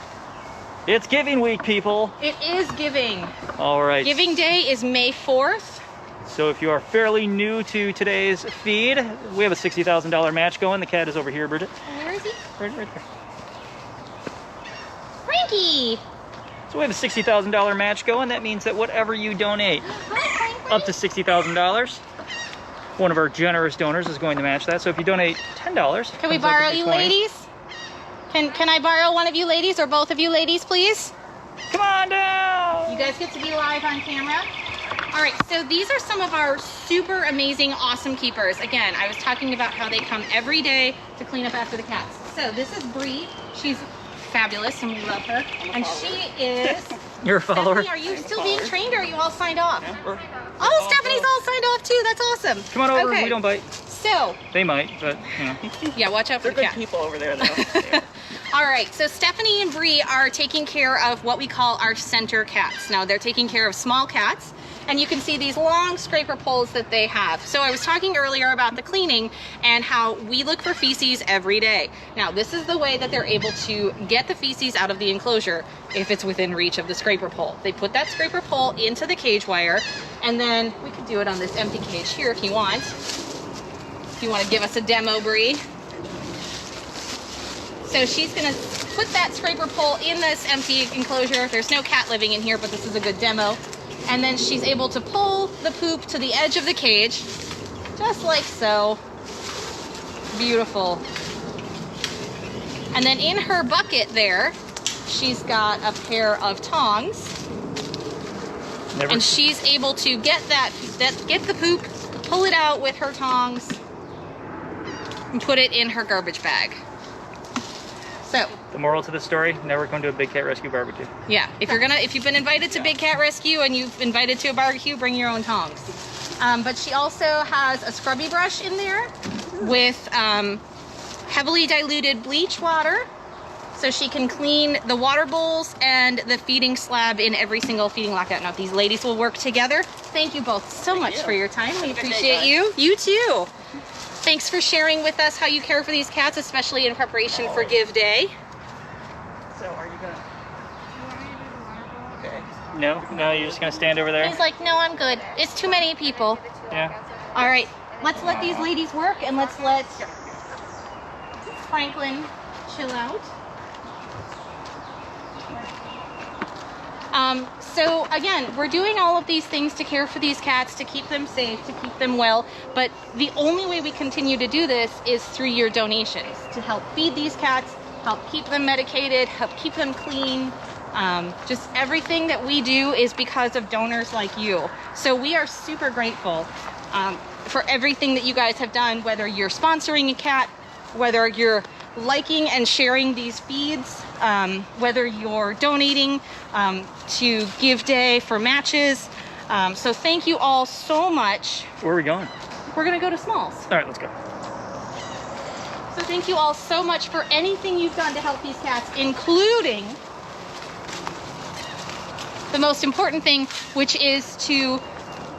Speaker 1: It's Giving Week, people.
Speaker 2: It is Giving.
Speaker 1: All right.
Speaker 2: Giving Day is May 4th.
Speaker 1: So if you are fairly new to today's feed, we have a $60,000 match going. The cat is over here, Bridget.
Speaker 2: Where is he?
Speaker 1: Right there.
Speaker 2: Frankie!
Speaker 1: So we have a $60,000 match going. That means that whatever you donate up to $60,000, one of our generous donors is going to match that. So if you donate $10,
Speaker 2: can we borrow you ladies? Can I borrow one of you ladies or both of you ladies, please?
Speaker 1: Come on down.
Speaker 2: You guys get to be live on camera. All right, so these are some of our super amazing, awesome keepers. Again, I was talking about how they come every day to clean up after the cats. So this is Bree. She's fabulous and we love her. And she is...
Speaker 1: You're a follower?
Speaker 2: Stephanie, are you still being trained or are you all signed off? Oh, Stephanie's all signed off too. That's awesome.
Speaker 1: Come on over.
Speaker 2: Okay.
Speaker 1: We don't bite.
Speaker 2: So...
Speaker 1: They might, but, you know.
Speaker 2: Yeah, watch out for the cats.
Speaker 5: They're good people over there, though.
Speaker 2: All right, so Stephanie and Bree are taking care of what we call our center cats. Now, they're taking care of small cats, and you can see these long scraper poles that they have. So I was talking earlier about the cleaning and how we look for feces every day. Now, this is the way that they're able to get the feces out of the enclosure if it's within reach of the scraper pole. They put that scraper pole into the cage wire, and then we could do it on this empty cage here if you want. If you want to give us a demo, Bree. So she's gonna put that scraper pole in this empty enclosure. There's no cat living in here, but this is a good demo. And then she's able to pull the poop to the edge of the cage, just like so. Beautiful. And then in her bucket there, she's got a pair of tongs. And she's able to get get the poop, pull it out with her tongs, and put it in her garbage bag. So
Speaker 1: the moral to the story: never come to a Big Cat Rescue barbecue.
Speaker 2: Yeah, if you've been invited to Big Cat Rescue and you've invited to a barbecue, bring your own tongs. But she also has a scrubby brush in there with heavily diluted bleach water, so she can clean the water bowls and the feeding slab in every single feeding lockout. Now, these ladies will work together. Thank you both so much for your time. We appreciate you. You too. Thanks for sharing with us how you care for these cats, especially in preparation for Give Day.
Speaker 5: So, are you gonna... Okay.
Speaker 1: No, you're just gonna stand over there.
Speaker 2: He's like, no, I'm good. It's too many people.
Speaker 1: Yeah.
Speaker 2: All right, let's let these ladies work and let's let Franklin chill out. So again, we're doing all of these things to care for these cats, to keep them safe, to keep them well, but the only way we continue to do this is through your donations, to help feed these cats, help keep them medicated, help keep them clean. Just everything that we do is because of donors like you. So we are super grateful for everything that you guys have done, whether you're sponsoring a cat, whether you're liking and sharing these feeds, whether you're donating to Give Day for matches. So thank you all so much.
Speaker 1: Where are we going?
Speaker 2: We're gonna go to Smalls.
Speaker 1: All right, let's go.
Speaker 2: So thank you all so much for anything you've done to help these cats, including the most important thing, which is to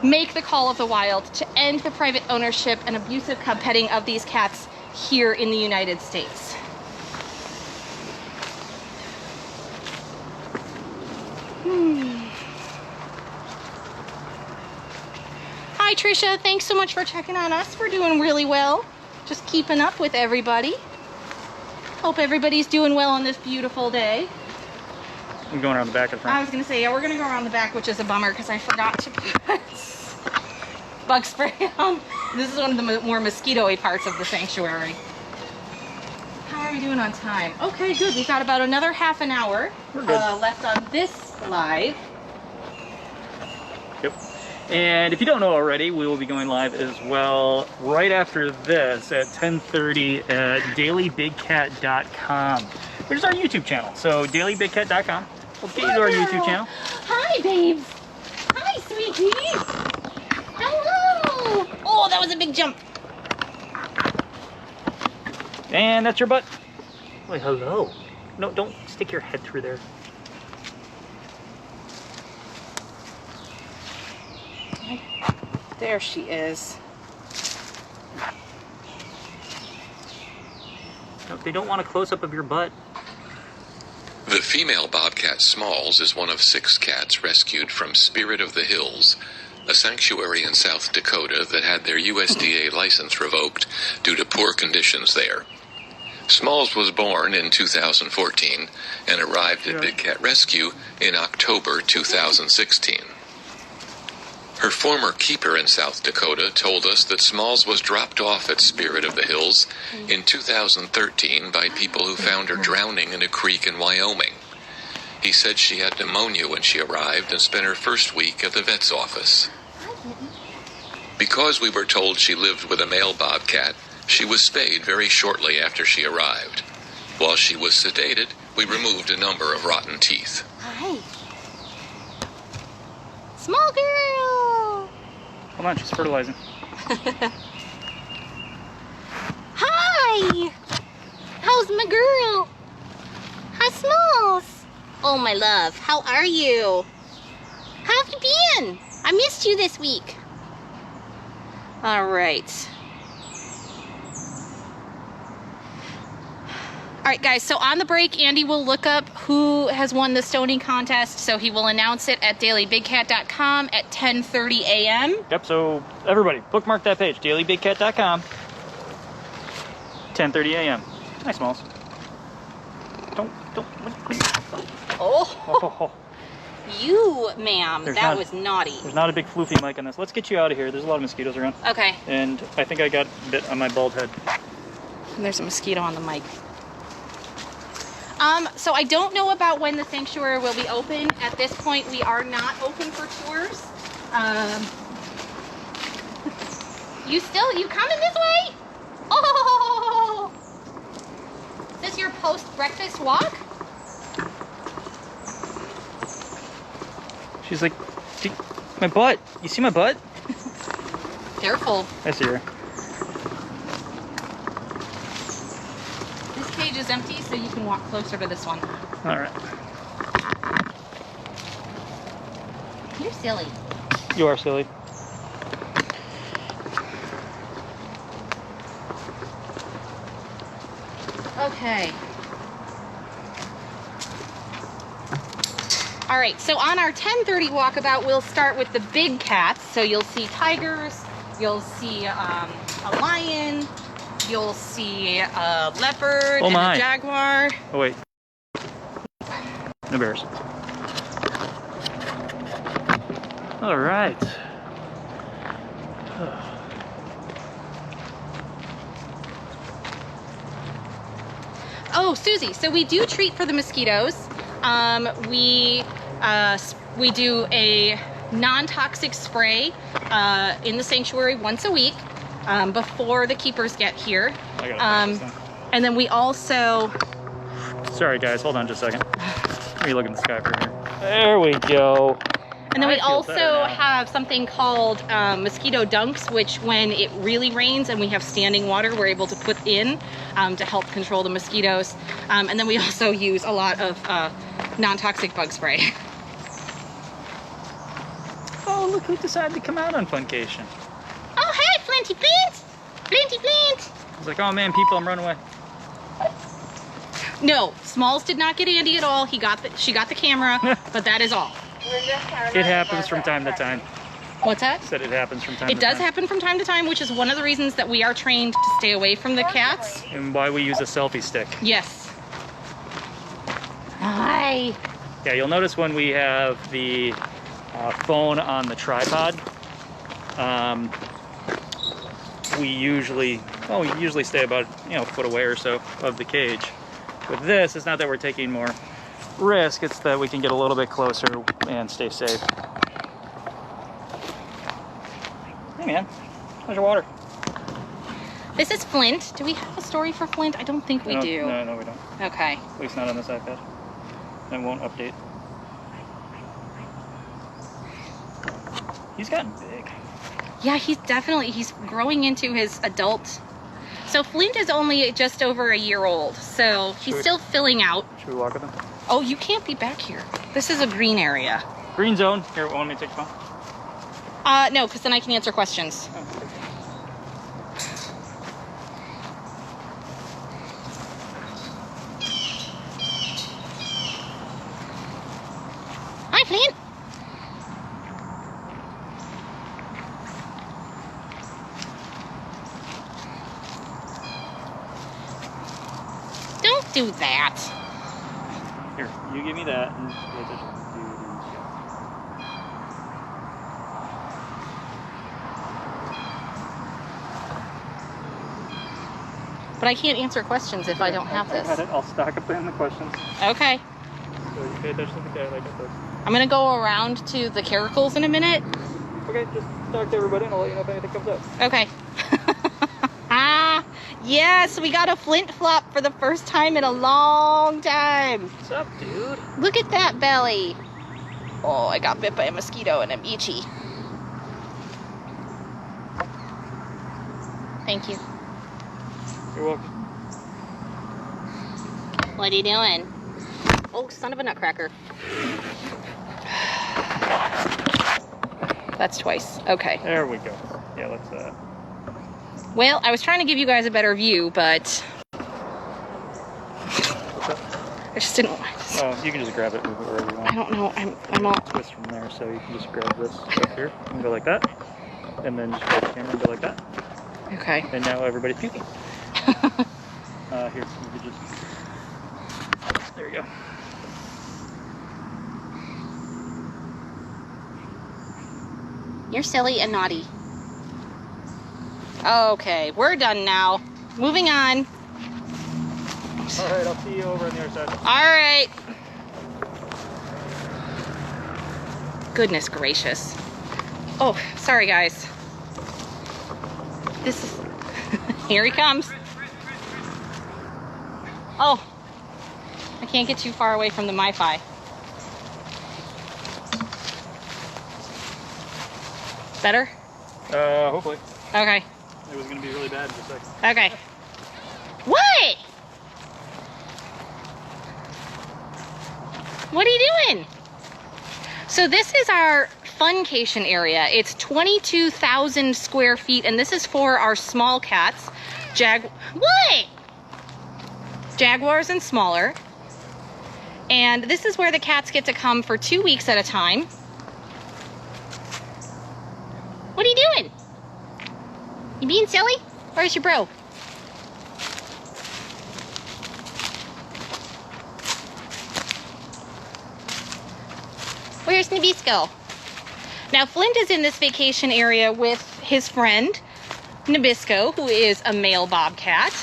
Speaker 2: make the call of the wild to end the private ownership and abusive cub petting of these cats here in the United States. Hi Trisha, thanks so much for checking on us. We're doing really well. Just keeping up with everybody. Hope everybody's doing well on this beautiful day.
Speaker 1: I'm going around the back of the front.
Speaker 2: I was gonna say, yeah, we're gonna go around the back, which is a bummer because I forgot to put bug spray on. This is one of the more mosquito-y parts of the sanctuary. How are we doing on time? Okay, good. We've got about another half an hour left on this live.
Speaker 1: Yep. And if you don't know already, we will be going live as well right after this at 10:30 at dailybigcat.com, which is our YouTube channel. So dailybigcat.com. We'll get you to our YouTube channel.
Speaker 2: Hi, babes. Hi, sweetie. Hello. Oh, that was a big jump.
Speaker 1: And that's your butt. Wait, hello. No, don't stick your head through there.
Speaker 2: There she is.
Speaker 1: No, they don't want a close-up of your butt.
Speaker 4: The female bobcat Smalls is one of 6 cats rescued from Spirit of the Hills, a sanctuary in South Dakota that had their USDA license revoked due to poor conditions there. Smalls was born in 2014 and arrived at Big Cat Rescue in October 2016. Her former keeper in South Dakota told us that Smalls was dropped off at Spirit of the Hills in 2013 by people who found her drowning in a creek in Wyoming. He said she had pneumonia when she arrived and spent her first week at the vet's office. Because we were told she lived with a male bobcat, she was spayed very shortly after she arrived. While she was sedated, we removed a number of rotten teeth.
Speaker 2: Hi. Small girl.
Speaker 1: Hold on, she's fertilizing.
Speaker 2: Hi. How's my girl? Hi, Smalls. Oh, my love. How are you? How have you been? I missed you this week. All right. All right, guys, so on the break, Andy will look up who has won the stoning contest, so he will announce it at dailybigcat.com at 10:30 a.m.
Speaker 1: Yep, so everybody, bookmark that page, dailybigcat.com, 10:30 a.m. Hi, Smalls. Don't.
Speaker 2: Oh, you, ma'am,
Speaker 1: There's
Speaker 2: that
Speaker 1: not-
Speaker 2: was naughty.
Speaker 1: There's not a big floofy mic on this. Let's get you out of here. There's a lot of mosquitoes around.
Speaker 2: Okay,
Speaker 1: And I think I got a bit on my bald head.
Speaker 2: there's a mosquito on the mic. So I don't know about when the sanctuary will be open. At this point, we are not open for tours. You coming this way? Oh! Is this your post-breakfast walk?
Speaker 1: She's like, my butt. You see my butt?
Speaker 2: Careful.
Speaker 1: I see her.
Speaker 2: This cage is empty, so you can walk closer to this one.
Speaker 1: All right.
Speaker 2: You're silly.
Speaker 1: You are silly.
Speaker 2: Okay. All right, so on our 10:30 walkabout, we'll start with the big cats. So you'll see tigers, you'll see a lion, you'll see a leopard
Speaker 1: Oh
Speaker 2: and
Speaker 1: my.
Speaker 2: a jaguar.
Speaker 1: Oh, wait. No bears. All right.
Speaker 2: Oh, Susie, so we do treat for the mosquitoes. We do a non-toxic spray in the sanctuary once a week before the keepers get here.
Speaker 1: I gotta pass this down.
Speaker 2: And then we also,
Speaker 1: Sorry, guys. Hold on just a second. Let me look in the sky for a minute. There we go.
Speaker 2: and then
Speaker 1: I
Speaker 2: we
Speaker 1: feel
Speaker 2: also
Speaker 1: better now.
Speaker 2: have something called mosquito dunks, which when it really rains and we have standing water, we're able to put in to help control the mosquitoes. And then we also use a lot of non-toxic bug spray.
Speaker 1: Oh, look who decided to come out on Funcation.
Speaker 2: Oh, hey, Flinty Flint! Flinty Flint!
Speaker 1: I was like, oh man, people, I'm running away.
Speaker 2: No, Smalls did not get Andy at all. She got the camera, but that is all.
Speaker 1: It happens from time to time.
Speaker 2: What's that?
Speaker 1: Said it happens from time to
Speaker 2: It
Speaker 1: time.
Speaker 2: does happen from time to time, which is one of the reasons that we are trained to stay away from the cats.
Speaker 1: And why we use a selfie stick.
Speaker 2: Yes. Hi.
Speaker 1: Yeah, you'll notice when we have the phone on the tripod, we usually stay about a foot away or so of the cage. With this, it's not that we're taking more risk, it's that we can get a little bit closer and stay safe. Hey man, how's your water?
Speaker 2: This is Flint. Do we have a story for Flint? I don't think we do.
Speaker 1: No, we don't.
Speaker 2: Okay.
Speaker 1: At least not on this iPad. It won't update. He's gotten big.
Speaker 2: Yeah, he's growing into his adult. So Flint is only just over a year old, so he's still filling out.
Speaker 1: Should we walk with him?
Speaker 2: Oh, you can't be back here. This is a green area.
Speaker 1: Green zone. Here, want me to take the phone?
Speaker 2: No, because then I can answer questions.
Speaker 1: Oh, okay.
Speaker 2: Hi, Flint. do that.
Speaker 1: Here, you give me that and pay attention.
Speaker 2: But I can't answer questions if I don't have
Speaker 1: I got
Speaker 2: this.
Speaker 1: it. I'll stack up in the questions.
Speaker 2: Okay.
Speaker 1: So you pay attention to the cat. I got this.
Speaker 2: I'm gonna go around to the caracals in a minute.
Speaker 1: Okay, just talk to everybody and I'll let you know if anything comes up.
Speaker 2: Okay. Ah, yes, we got a flint flop for the first time in a long time.
Speaker 1: What's up, dude?
Speaker 2: Look at that belly. Oh, I got bit by a mosquito and I'm itchy. Thank you.
Speaker 1: You're welcome.
Speaker 2: What are you doing? Oh, son of a nutcracker. That's twice. Okay.
Speaker 1: There we go. Yeah, let's
Speaker 2: Well, I was trying to give you guys a better view, but
Speaker 1: what's up?
Speaker 2: I just didn't.
Speaker 1: Oh, you can just grab it, move it wherever you want.
Speaker 2: I don't know. I'm all.
Speaker 1: Twist from there, so you can just grab this up here and go like that, and then just grab the camera and go like that.
Speaker 2: Okay.
Speaker 1: And now everybody's puking. Here, you could just. There you go.
Speaker 2: You're silly and naughty. Okay, we're done now. Moving on.
Speaker 1: All right, I'll see you over on the other side.
Speaker 2: All right. Goodness gracious. Oh, sorry guys. This is, here he comes. Oh, I can't get too far away from the MiFi. Better?
Speaker 1: Hopefully.
Speaker 2: Okay.
Speaker 1: It was gonna be really bad in a second.
Speaker 2: Okay. What? What are you doing? So this is our funcation area. It's 22,000 square feet, and this is for our small cats. What? Jaguars and smaller. And this is where the cats get to come for 2 weeks at a time. What are you doing? You being silly? Where's your bro? Where's Nabisco? Now Flint is in this vacation area with his friend Nabisco, who is a male bobcat.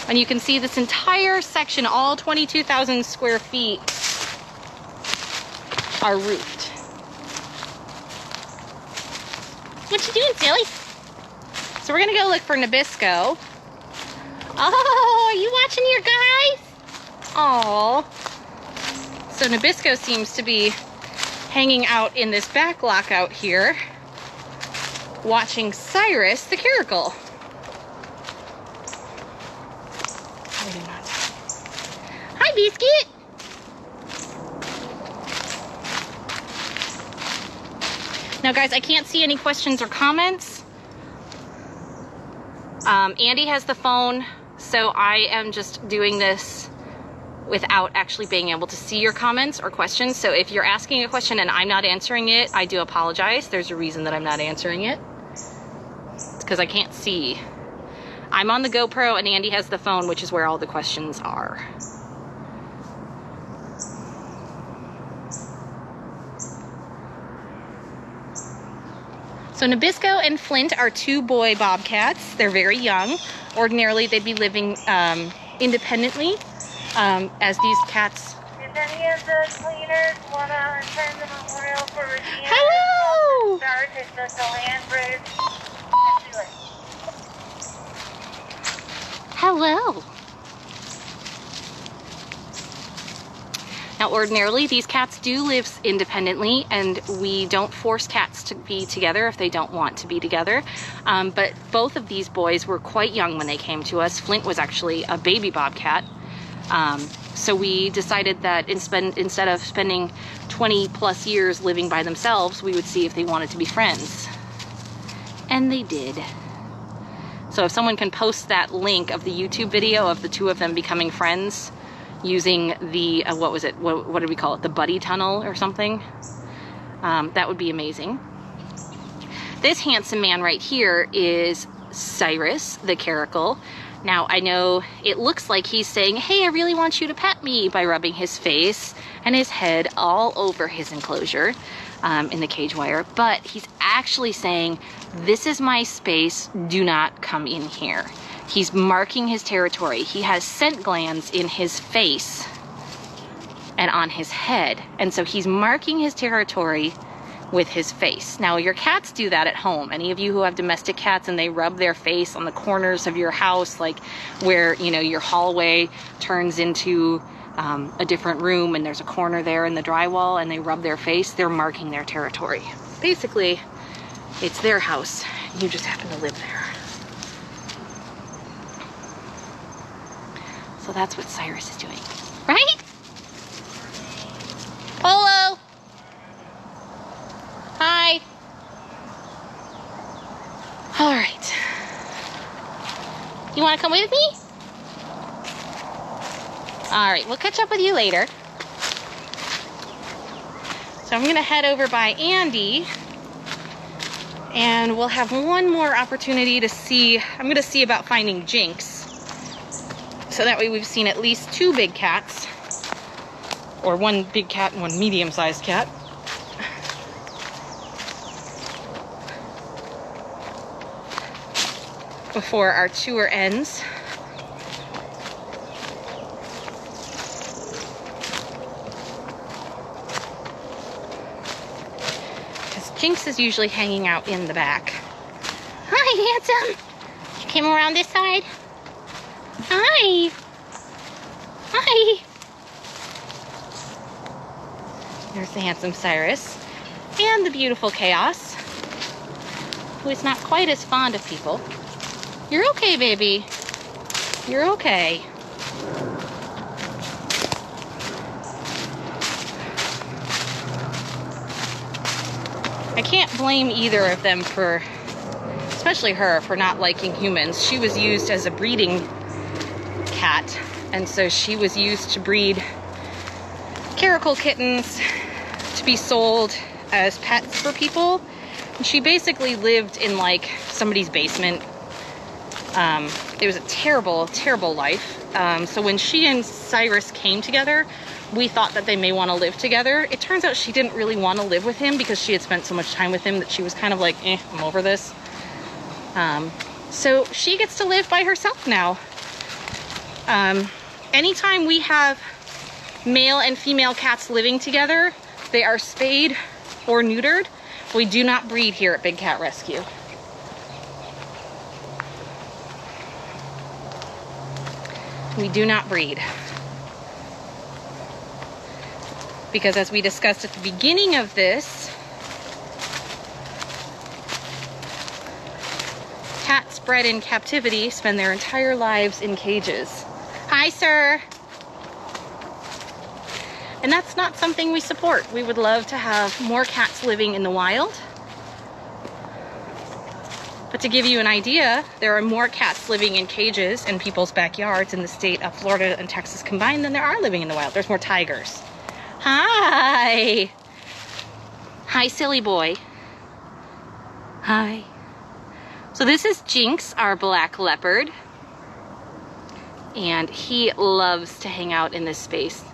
Speaker 2: And you can see this entire section, all 22,000 square feet, are roofed. What you doing, silly? So we're gonna go look for Nabisco. Oh, are you watching your guys? Oh. So Nabisco seems to be hanging out in this back lockout here, watching Cyrus the caracal. Hi, Biscuit. Now, guys, I can't see any questions or comments. Andy has the phone, so I am just doing this without actually being able to see your comments or questions. So if you're asking a question and I'm not answering it, I do apologize. There's a reason that I'm not answering it. It's because I can't see. I'm on the GoPro and Andy has the phone, which is where all the questions are. So Nabisco and Flint are two boy bobcats. They're very young. Ordinarily, they'd be living independently, as these cats.
Speaker 6: If any of the cleaners want to attend the memorial for Regina,
Speaker 2: Hello!
Speaker 6: start at the land bridge.
Speaker 2: Hello. Now, ordinarily, these cats do live independently, and we don't force cats to be together if they don't want to be together. But both of these boys were quite young when they came to us. Flint was actually a baby bobcat. So we decided that instead of spending 20 plus years living by themselves, we would see if they wanted to be friends. And they did. So if someone can post that link of the YouTube video of the two of them becoming friends using the, what was it? What did we call it? The buddy tunnel or something? That would be amazing. This handsome man right here is Cyrus the caracal. Now, I know it looks like he's saying, hey, I really want you to pet me, by rubbing his face and his head all over his enclosure in the cage wire, but he's actually saying, this is my space, do not come in here. He's marking his territory. He has scent glands in his face and on his head, and so he's marking his territory with his face. Now, your cats do that at home. Any of you who have domestic cats and they rub their face on the corners of your house, like where, you know, your hallway turns into a different room and there's a corner there in the drywall, and they rub their face, they're marking their territory. Basically, it's their house. You just happen to live there. So that's what Cyrus is doing, right? Polo! Hi. All right. You want to come with me? All right, we'll catch up with you later. So I'm going to head over by Andy, and we'll have one more opportunity to see. I'm going to see about finding Jinx. So that way we've seen at least 2 big cats, or 1 big cat and 1 medium-sized cat. Before our tour ends. Because Jinx is usually hanging out in the back. Hi, handsome. You came around this side? Hi. Hi. There's the handsome Cyrus. And the beautiful Chaos, who is not quite as fond of people. You're okay, baby. You're okay. I can't blame either of them for, especially her, for not liking humans. She was used as a breeding cat, and so she was used to breed caracal kittens to be sold as pets for people. And she basically lived in like somebody's basement. It was a terrible, terrible life. So when she and Cyrus came together, we thought that they may want to live together. It turns out she didn't really want to live with him because she had spent so much time with him that she was kind of like, I'm over this. So she gets to live by herself now. Anytime we have male and female cats living together, they are spayed or neutered. We do not breed here at Big Cat Rescue. We do not breed. Because as we discussed at the beginning of this, cats bred in captivity spend their entire lives in cages. Hi, sir. And that's not something we support. We would love to have more cats living in the wild. But to give you an idea, there are more cats living in cages in people's backyards in the state of Florida and Texas combined than there are living in the wild. There's more tigers. Hi. Hi, silly boy. Hi. So this is Jinx, our black leopard. And he loves to hang out in this space.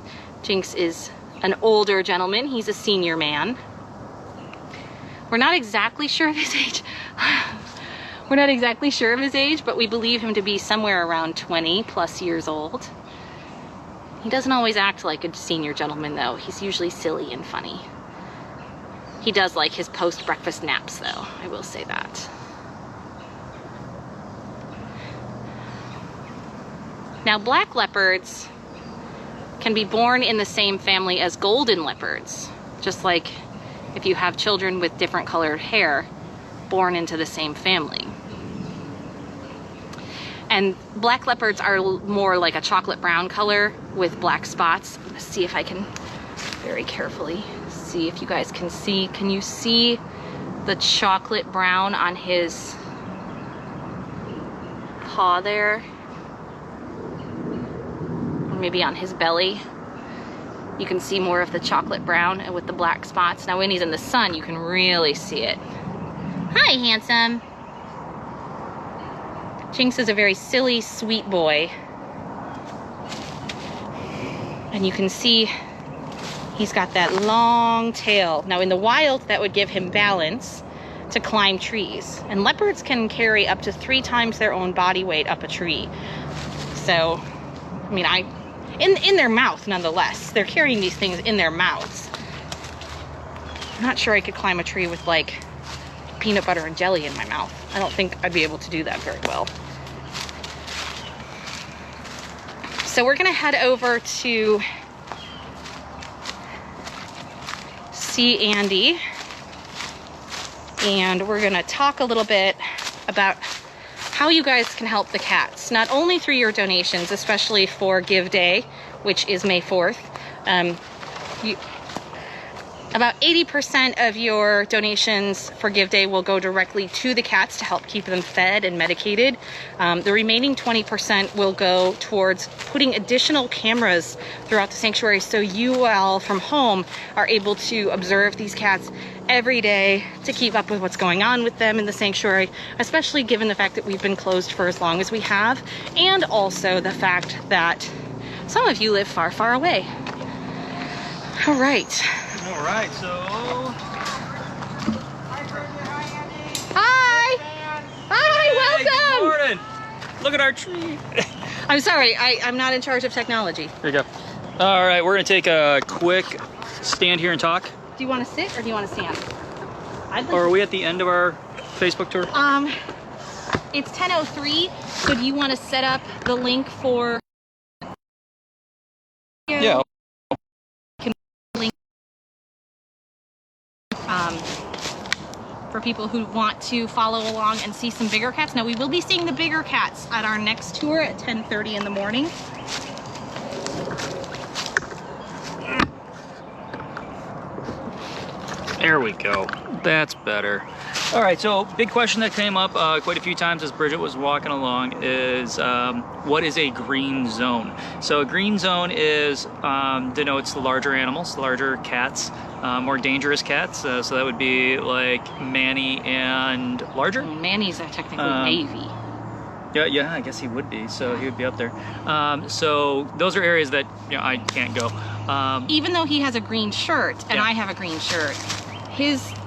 Speaker 2: Jinx is an older gentleman. He's a senior man. We're not exactly sure of his age. We're not exactly sure of his age, but we believe him to be somewhere around 20 plus years old. He doesn't always act like a senior gentleman, though. He's usually silly and funny. He does like his post-breakfast naps, though. I will say that. Now, black leopards can be born in the same family as golden leopards, just like if you have children with different colored hair born into the same family. And black leopards are more like a chocolate brown color with black spots. I'm gonna see if I can very carefully see if you guys can see. Can you see the chocolate brown on his paw there? Or maybe on his belly. You can see more of the chocolate brown with the black spots. Now when he's in the sun, you can really see it. Hi, handsome. Jinx is a very silly, sweet boy. And you can see he's got that long tail. Now in the wild, that would give him balance to climb trees. And leopards can carry up to 3 times their own body weight up a tree. So, I mean, in their mouth nonetheless. They're carrying these things in their mouths. I'm not sure I could climb a tree with like peanut butter and jelly in my mouth. I don't think I'd be able to do that very well. So we're gonna head over to see Andy, and we're gonna talk a little bit about how you guys can help the cats, not only through your donations, especially for Give Day, which is May 4th. About 80% of your donations for Give Day will go directly to the cats to help keep them fed and medicated. The remaining 20% will go towards putting additional cameras throughout the sanctuary so you all from home are able to observe these cats every day to keep up with what's going on with them in the sanctuary, especially given the fact that we've been closed for as long as we have, and also the fact that some of you live far, far away. All right.
Speaker 1: All right, so
Speaker 2: Hi! Hi, welcome!
Speaker 1: good morning. Look at our tree.
Speaker 2: I'm sorry, I'm not in charge of technology.
Speaker 1: There you go. All right, we're gonna take a quick stand here and talk.
Speaker 2: Do you want to sit or do you want to stand?
Speaker 1: Or are we at the end of our Facebook tour?
Speaker 2: It's 10:03, so do you want to set up the link for...
Speaker 1: Yeah.
Speaker 2: For people who want to follow along and see some bigger cats. Now we will be seeing the bigger cats at our next tour at 10:30 in the morning.
Speaker 1: There we go. That's better. All right, so big question that came up quite a few times as Bridget was walking along is what is a green zone? So a green zone is denotes the larger animals, the larger cats, more dangerous cats. So that would be like Manny and larger.
Speaker 2: Manny's technically Navy.
Speaker 1: Yeah, I guess he would be. So he would be up there. So those are areas that I can't go.
Speaker 2: Even though he has a green shirt and
Speaker 1: Yeah.
Speaker 2: I have a green shirt,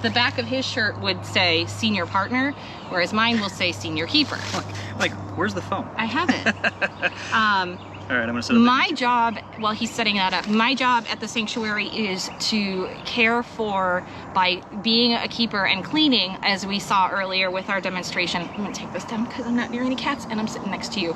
Speaker 2: the back of his shirt would say senior partner, whereas mine will say senior keeper.
Speaker 1: Like, where's the phone?
Speaker 2: I have it.
Speaker 1: All right, I'm gonna set up.
Speaker 2: My job, while he's setting that up, my job at the sanctuary is to care for, by being a keeper and cleaning, as we saw earlier with our demonstration. I'm gonna take this down because I'm not near any cats and I'm sitting next to you.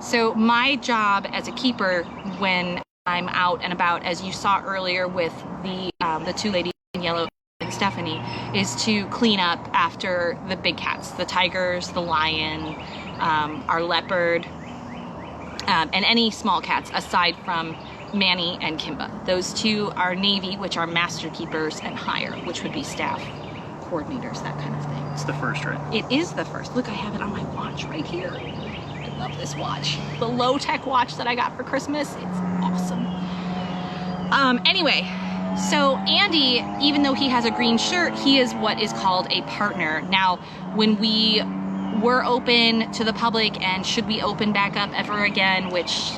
Speaker 2: So my job as a keeper when I'm out and about, as you saw earlier with the 2 ladies in yellow and Stephanie, is to clean up after the big cats, the tigers, the lion, our leopard, and any small cats aside from Manny and Kimba. Those 2 are Navy, which are master keepers, and higher, which would be staff coordinators, that kind of thing.
Speaker 1: It's the first, right?
Speaker 2: It is the first. Look, I have it on my watch right here. I love this watch. The low-tech watch that I got for Christmas. It's awesome. Anyway, so Andy, even though he has a green shirt, he is what is called a partner. Now, when we were open to the public, and should we open back up ever again, which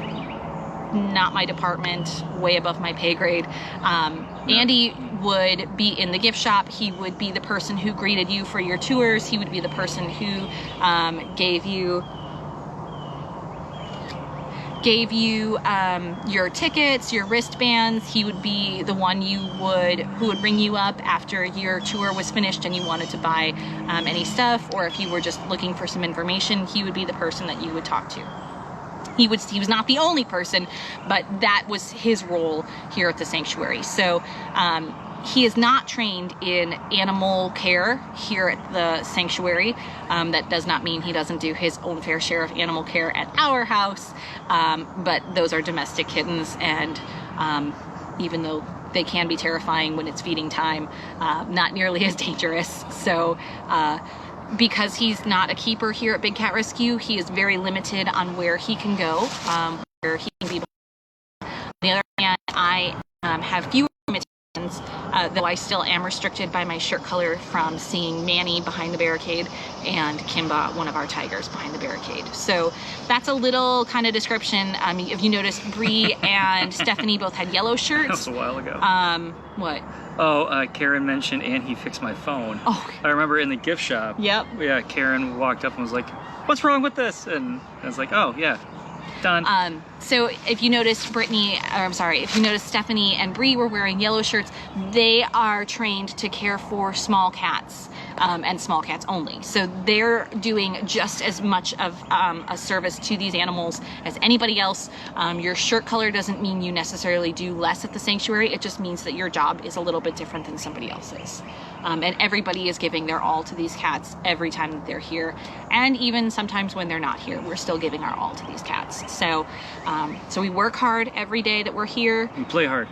Speaker 2: not my department, way above my pay grade, Andy would be in the gift shop. He would be the person who greeted you for your tours. He would be the person who gave you your tickets, your wristbands. He would be the one who would ring you up after your tour was finished and you wanted to buy any stuff, or if you were just looking for some information, he would be the person that you would talk to. He was not the only person, but that was his role here at the sanctuary. So he is not trained in animal care here at the sanctuary. That does not mean he doesn't do his own fair share of animal care at our house, but those are domestic kittens, and even though they can be terrifying when it's feeding time, not nearly as dangerous. So because he's not a keeper here at Big Cat Rescue, he is very limited on where he can go, where he can be. On the other hand, I have fewer limitations though I still am restricted by my shirt color from seeing Manny behind the barricade and Kimba, one of our tigers, behind the barricade. So that's a little kind of description. If you noticed, Bree and Stephanie both had yellow shirts.
Speaker 1: That was a while ago.
Speaker 2: What?
Speaker 1: Oh, Karen mentioned, and he fixed my phone.
Speaker 2: Oh.
Speaker 1: I remember in the gift shop.
Speaker 2: Yep.
Speaker 1: Yeah, Karen walked up and was like, "What's wrong with this?" And I was like, "Oh, yeah, done."
Speaker 2: So if you noticed if you noticed Stephanie and Bree were wearing yellow shirts, they are trained to care for small cats. And small cats only. So they're doing just as much of a service to these animals as anybody else. Your shirt color doesn't mean you necessarily do less at the sanctuary. It just means that your job is a little bit different than somebody else's. And everybody is giving their all to these cats every time that they're here. And even sometimes when they're not here, we're still giving our all to these cats. So, so we work hard every day that we're here.
Speaker 1: We play hard.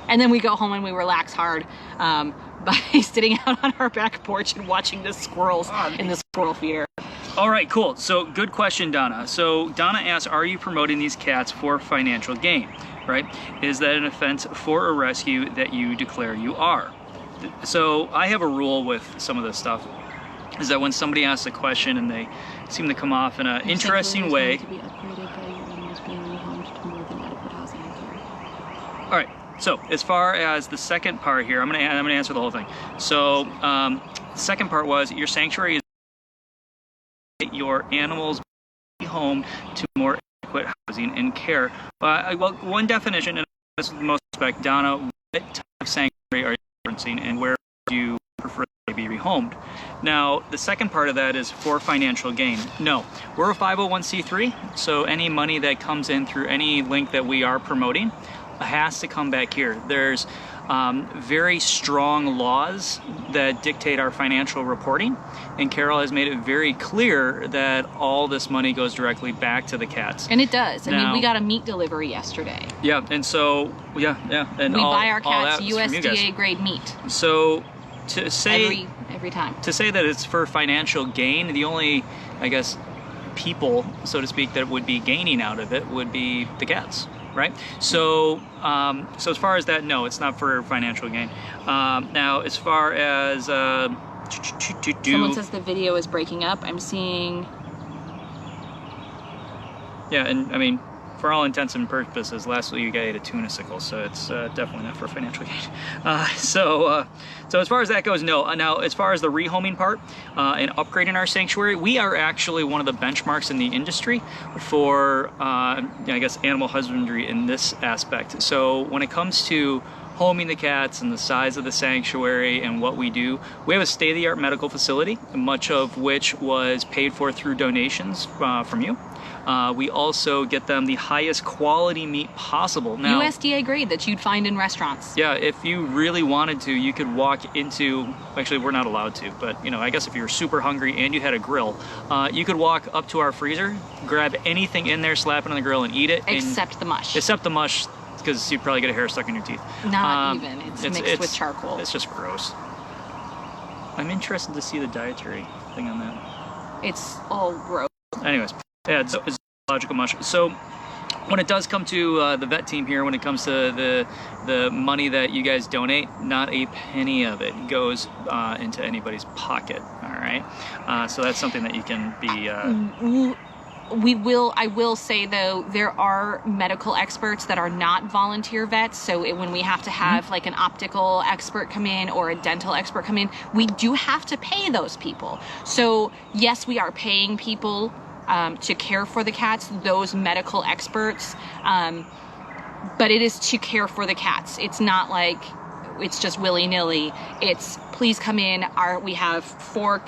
Speaker 2: And then we go home and we relax hard by sitting out on our back porch and watching the squirrels in the squirrel feeder.
Speaker 1: All right, cool. So good question, Donna. So Donna asks, are you promoting these cats for financial gain, right? Is that an offense for a rescue that you declare you are? So I have a rule with some of this stuff, is that when somebody asks a question and they seem to come off in an interesting way. All right. So as far as the second part here, I'm gonna answer the whole thing. So the second part was your sanctuary is your animals be home to more adequate housing and care. Well, one definition, and this is the most respect, Donna, what type of sanctuary are you referencing, and where do you prefer to be rehomed? Now, the second part of that is for financial gain. No, we're a 501c3, so any money that comes in through any link that we are promoting has to come back here. There's very strong laws that dictate our financial reporting, and Carol has made it very clear that all this money goes directly back to the cats.
Speaker 2: And it does. I mean, we got a meat delivery yesterday.
Speaker 1: Yeah, and so, and
Speaker 2: we buy our cats USDA grade meat.
Speaker 1: So to say
Speaker 2: every time.
Speaker 1: To say that it's for financial gain, the only, I guess, people, so to speak, that would be gaining out of it would be the cats. Right? So, so as far as that, no, it's not for financial gain. Now, as far as
Speaker 2: someone says the video is breaking up. I'm seeing.
Speaker 1: Yeah, and I mean, for all intents and purposes, last week you got a tuna-sickle, so it's definitely not for financial gain. So as far as that goes, no. Now, as far as the rehoming part and upgrading our sanctuary, we are actually one of the benchmarks in the industry for, I guess, animal husbandry in this aspect. So when it comes to homing the cats and the size of the sanctuary and what we do, we have a state-of-the-art medical facility, much of which was paid for through donations from you. We also get them the highest quality meat possible. Now,
Speaker 2: USDA grade that you'd find in restaurants.
Speaker 1: Yeah, if you really wanted to, you could walk into, actually we're not allowed to, but I guess if you're super hungry and you had a grill, you could walk up to our freezer, grab anything in there, slap it on the grill and eat it.
Speaker 2: Except the mush.
Speaker 1: Except the mush, because you'd probably get a hair stuck in your teeth.
Speaker 2: Not even, it's mixed with charcoal.
Speaker 1: It's just gross. I'm interested to see the dietary thing on that.
Speaker 2: It's all gross.
Speaker 1: Anyways. Yeah, it's logical mush. So when it does come to the vet team here, when it comes to the money that you guys donate, not a penny of it goes into anybody's pocket. All right. So that's something that you can be.
Speaker 2: I will say though, there are medical experts that are not volunteer vets. So when we have to have like an optical expert come in or a dental expert come in, we do have to pay those people. So yes, we are paying people to care for the cats, those medical experts, but it is to care for the cats. It's not like it's just willy-nilly. It's please come in. We have four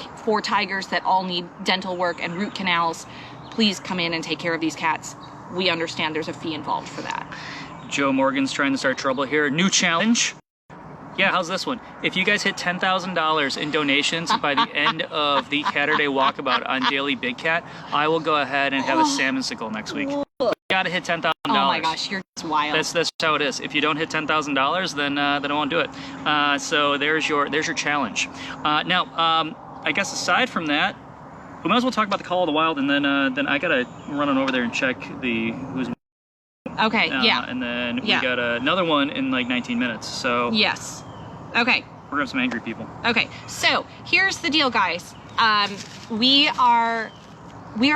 Speaker 2: tigers that all need dental work and root canals. Please come in and take care of these cats. We understand there's a fee involved for that.
Speaker 1: Joe Morgan's trying to start trouble here. New challenge. Yeah, how's this one? If you guys hit $10,000 in donations by the end of the Catterday Walkabout on Daily Big Cat, I will go ahead and have a salmon sickle next week. You gotta hit $10,000.
Speaker 2: Oh my gosh, you're just wild.
Speaker 1: That's how it is. If you don't hit $10,000, then I won't do it. So there's your challenge. Now, I guess aside from that, we might as well talk about the Call of the Wild, and then I gotta run on over there and check who's.
Speaker 2: Okay, yeah.
Speaker 1: And then
Speaker 2: Yeah.
Speaker 1: we got another one in like 19 minutes. So
Speaker 2: Yes. Okay.
Speaker 1: we're gonna have some angry people.
Speaker 2: Okay, so here's the deal, guys. We are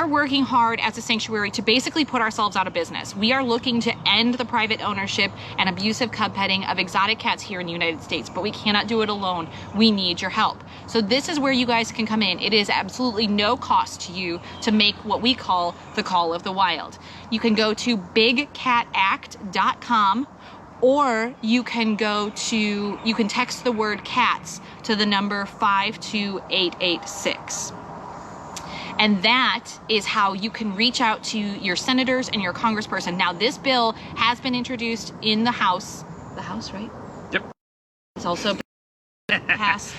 Speaker 2: working hard as a sanctuary to basically put ourselves out of business. We are looking to end the private ownership and abusive cub petting of exotic cats here in the United States, but we cannot do it alone. We need your help. So this is where you guys can come in. It is absolutely no cost to you to make what we call the call of the wild. You can go to bigcatact.com, or you can text the word cats to the number 52886. And that is how you can reach out to your senators and your congressperson. Now, this bill has been introduced in the House. The House, right?
Speaker 1: Yep.
Speaker 2: It's also passed.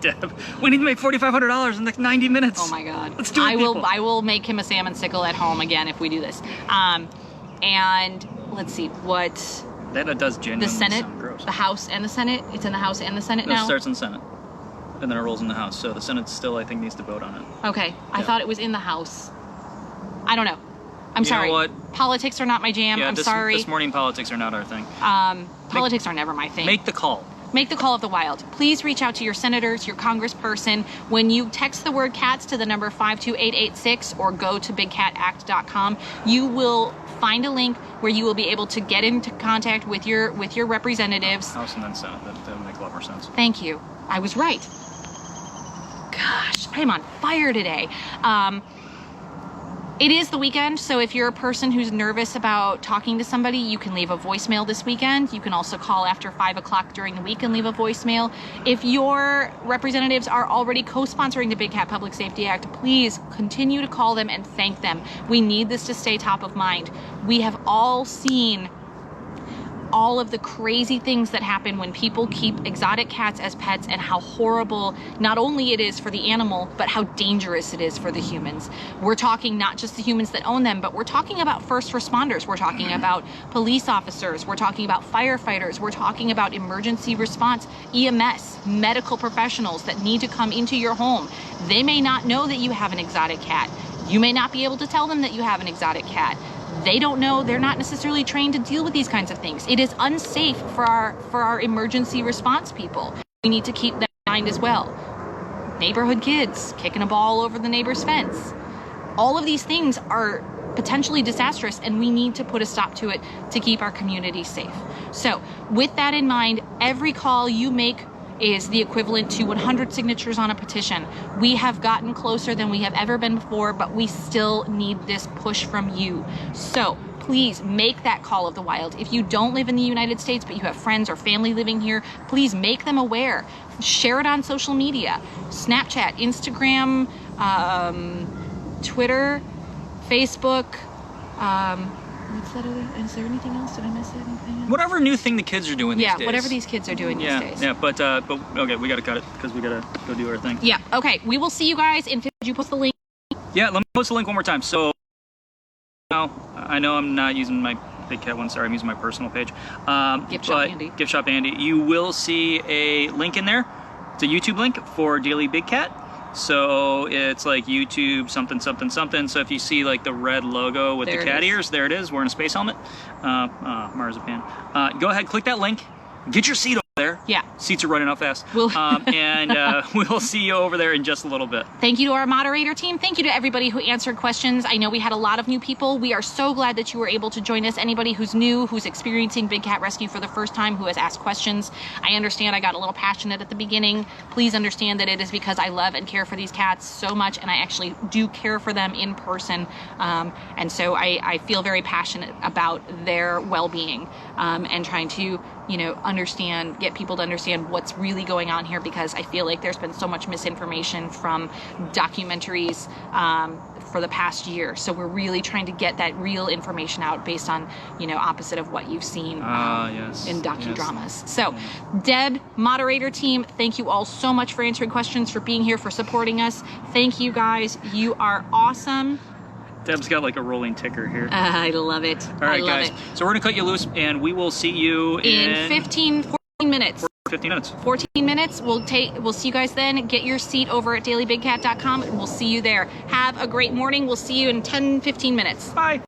Speaker 1: Deb, we need to make $4,500 in the 90 minutes.
Speaker 2: Oh my God.
Speaker 1: Let's do it, people.
Speaker 2: I will make him a salmon sickle at home again if we do this. And let's see what
Speaker 1: That does genuinely
Speaker 2: the Senate,
Speaker 1: sound gross.
Speaker 2: the House and the Senate. It's in the House and the Senate
Speaker 1: No, it
Speaker 2: now.
Speaker 1: starts in the Senate, and then it rolls in the House. So the Senate still, I think, needs to vote on it.
Speaker 2: Okay, I
Speaker 1: Yeah.
Speaker 2: thought it was in the House. I don't know. I'm
Speaker 1: You know
Speaker 2: sorry.
Speaker 1: what?
Speaker 2: Politics are not my jam.
Speaker 1: Yeah,
Speaker 2: I'm
Speaker 1: this
Speaker 2: sorry.
Speaker 1: morning politics are not our thing.
Speaker 2: Politics are never my thing.
Speaker 1: Make the call.
Speaker 2: Make the call of the wild. Please reach out to your senators, your congressperson. When you text the word cats to the number 52886 or go to bigcatact.com, you will find a link where you will be able to get into contact with your representatives.
Speaker 1: House and then Senate. That would make a lot more sense.
Speaker 2: Thank you. I was right. Gosh, I am on fire today. It is the weekend, so if you're a person who's nervous about talking to somebody, you can leave a voicemail this weekend. You can also call after 5 o'clock during the week and leave a voicemail. If your representatives are already co-sponsoring the Big Cat Public Safety Act, please continue to call them and thank them. We need this to stay top of mind. We have all seen all of the crazy things that happen when people keep exotic cats as pets, and how horrible not only it is for the animal, but how dangerous it is for the humans. We're talking not just the humans that own them, but we're talking about first responders. We're talking about police officers. We're talking about firefighters. We're talking about emergency response, EMS, medical professionals that need to come into your home. They may not know that you have an exotic cat. You may not be able to tell them that you have an exotic cat. They don't know, they're not necessarily trained to deal with these kinds of things. It is unsafe for our emergency response people. We need to keep that in mind as well. Neighborhood kids kicking a ball over the neighbor's fence. All of these things are potentially disastrous, and we need to put a stop to it to keep our community safe. So with that in mind, every call you make is the equivalent to 100 signatures on a petition. We have gotten closer than we have ever been before, but we still need this push from you. So please make that call of the wild. If you don't live in the United States, but you have friends or family living here, please make them aware. Share it on social media, Snapchat, Instagram, Twitter, Facebook. What's that other? Is there anything else? Did I miss anything?
Speaker 1: Whatever new thing the kids are doing these days.
Speaker 2: Yeah, whatever these kids are doing these days.
Speaker 1: Yeah, but okay, we gotta cut it because we gotta go do our thing.
Speaker 2: Yeah, okay. We will see you guys in. Did you post the link?
Speaker 1: Yeah, let me post the link one more time. So now I know I'm not using my Big Cat one. Sorry, I'm using my personal page.
Speaker 2: Gift Shop Andy.
Speaker 1: Gift Shop Andy. You will see a link in there. It's a YouTube link for Daily Big Cat. So it's like YouTube something something something. So if you see like the red logo with
Speaker 2: There
Speaker 1: the
Speaker 2: it
Speaker 1: cat
Speaker 2: is.
Speaker 1: ears, there it is, wearing a space helmet. Marzipan. Go ahead, click that link. Get your seat over there.
Speaker 2: Yeah.
Speaker 1: Seats are running out fast.
Speaker 2: We'll-
Speaker 1: And we'll see you over there in just a little bit.
Speaker 2: Thank you to our moderator team. Thank you to everybody who answered questions. I know we had a lot of new people. We are so glad that you were able to join us. Anybody who's new, who's experiencing Big Cat Rescue for the first time, who has asked questions. I understand I got a little passionate at the beginning. Please understand that it is because I love and care for these cats so much, and I actually do care for them in person. And so I feel very passionate about their well-being, and trying to, get people to understand what's really going on here, because I feel like there's been so much misinformation from documentaries for the past year. So we're really trying to get that real information out based on, opposite of what you've seen
Speaker 1: Yes.
Speaker 2: in docudramas.
Speaker 1: Yes.
Speaker 2: So Deb, moderator team, thank you all so much for answering questions, for being here, for supporting us. Thank you guys. You are awesome.
Speaker 1: Deb's got like a rolling ticker here.
Speaker 2: I love it.
Speaker 1: All right,
Speaker 2: I love
Speaker 1: guys.
Speaker 2: it.
Speaker 1: So we're gonna cut you loose, and we will see you
Speaker 2: In 14 minutes.
Speaker 1: 15 minutes.
Speaker 2: 14 minutes. We'll see you guys then. Get your seat over at dailybigcat.com, and we'll see you there. Have a great morning. We'll see you in 10-15 minutes.
Speaker 1: Bye.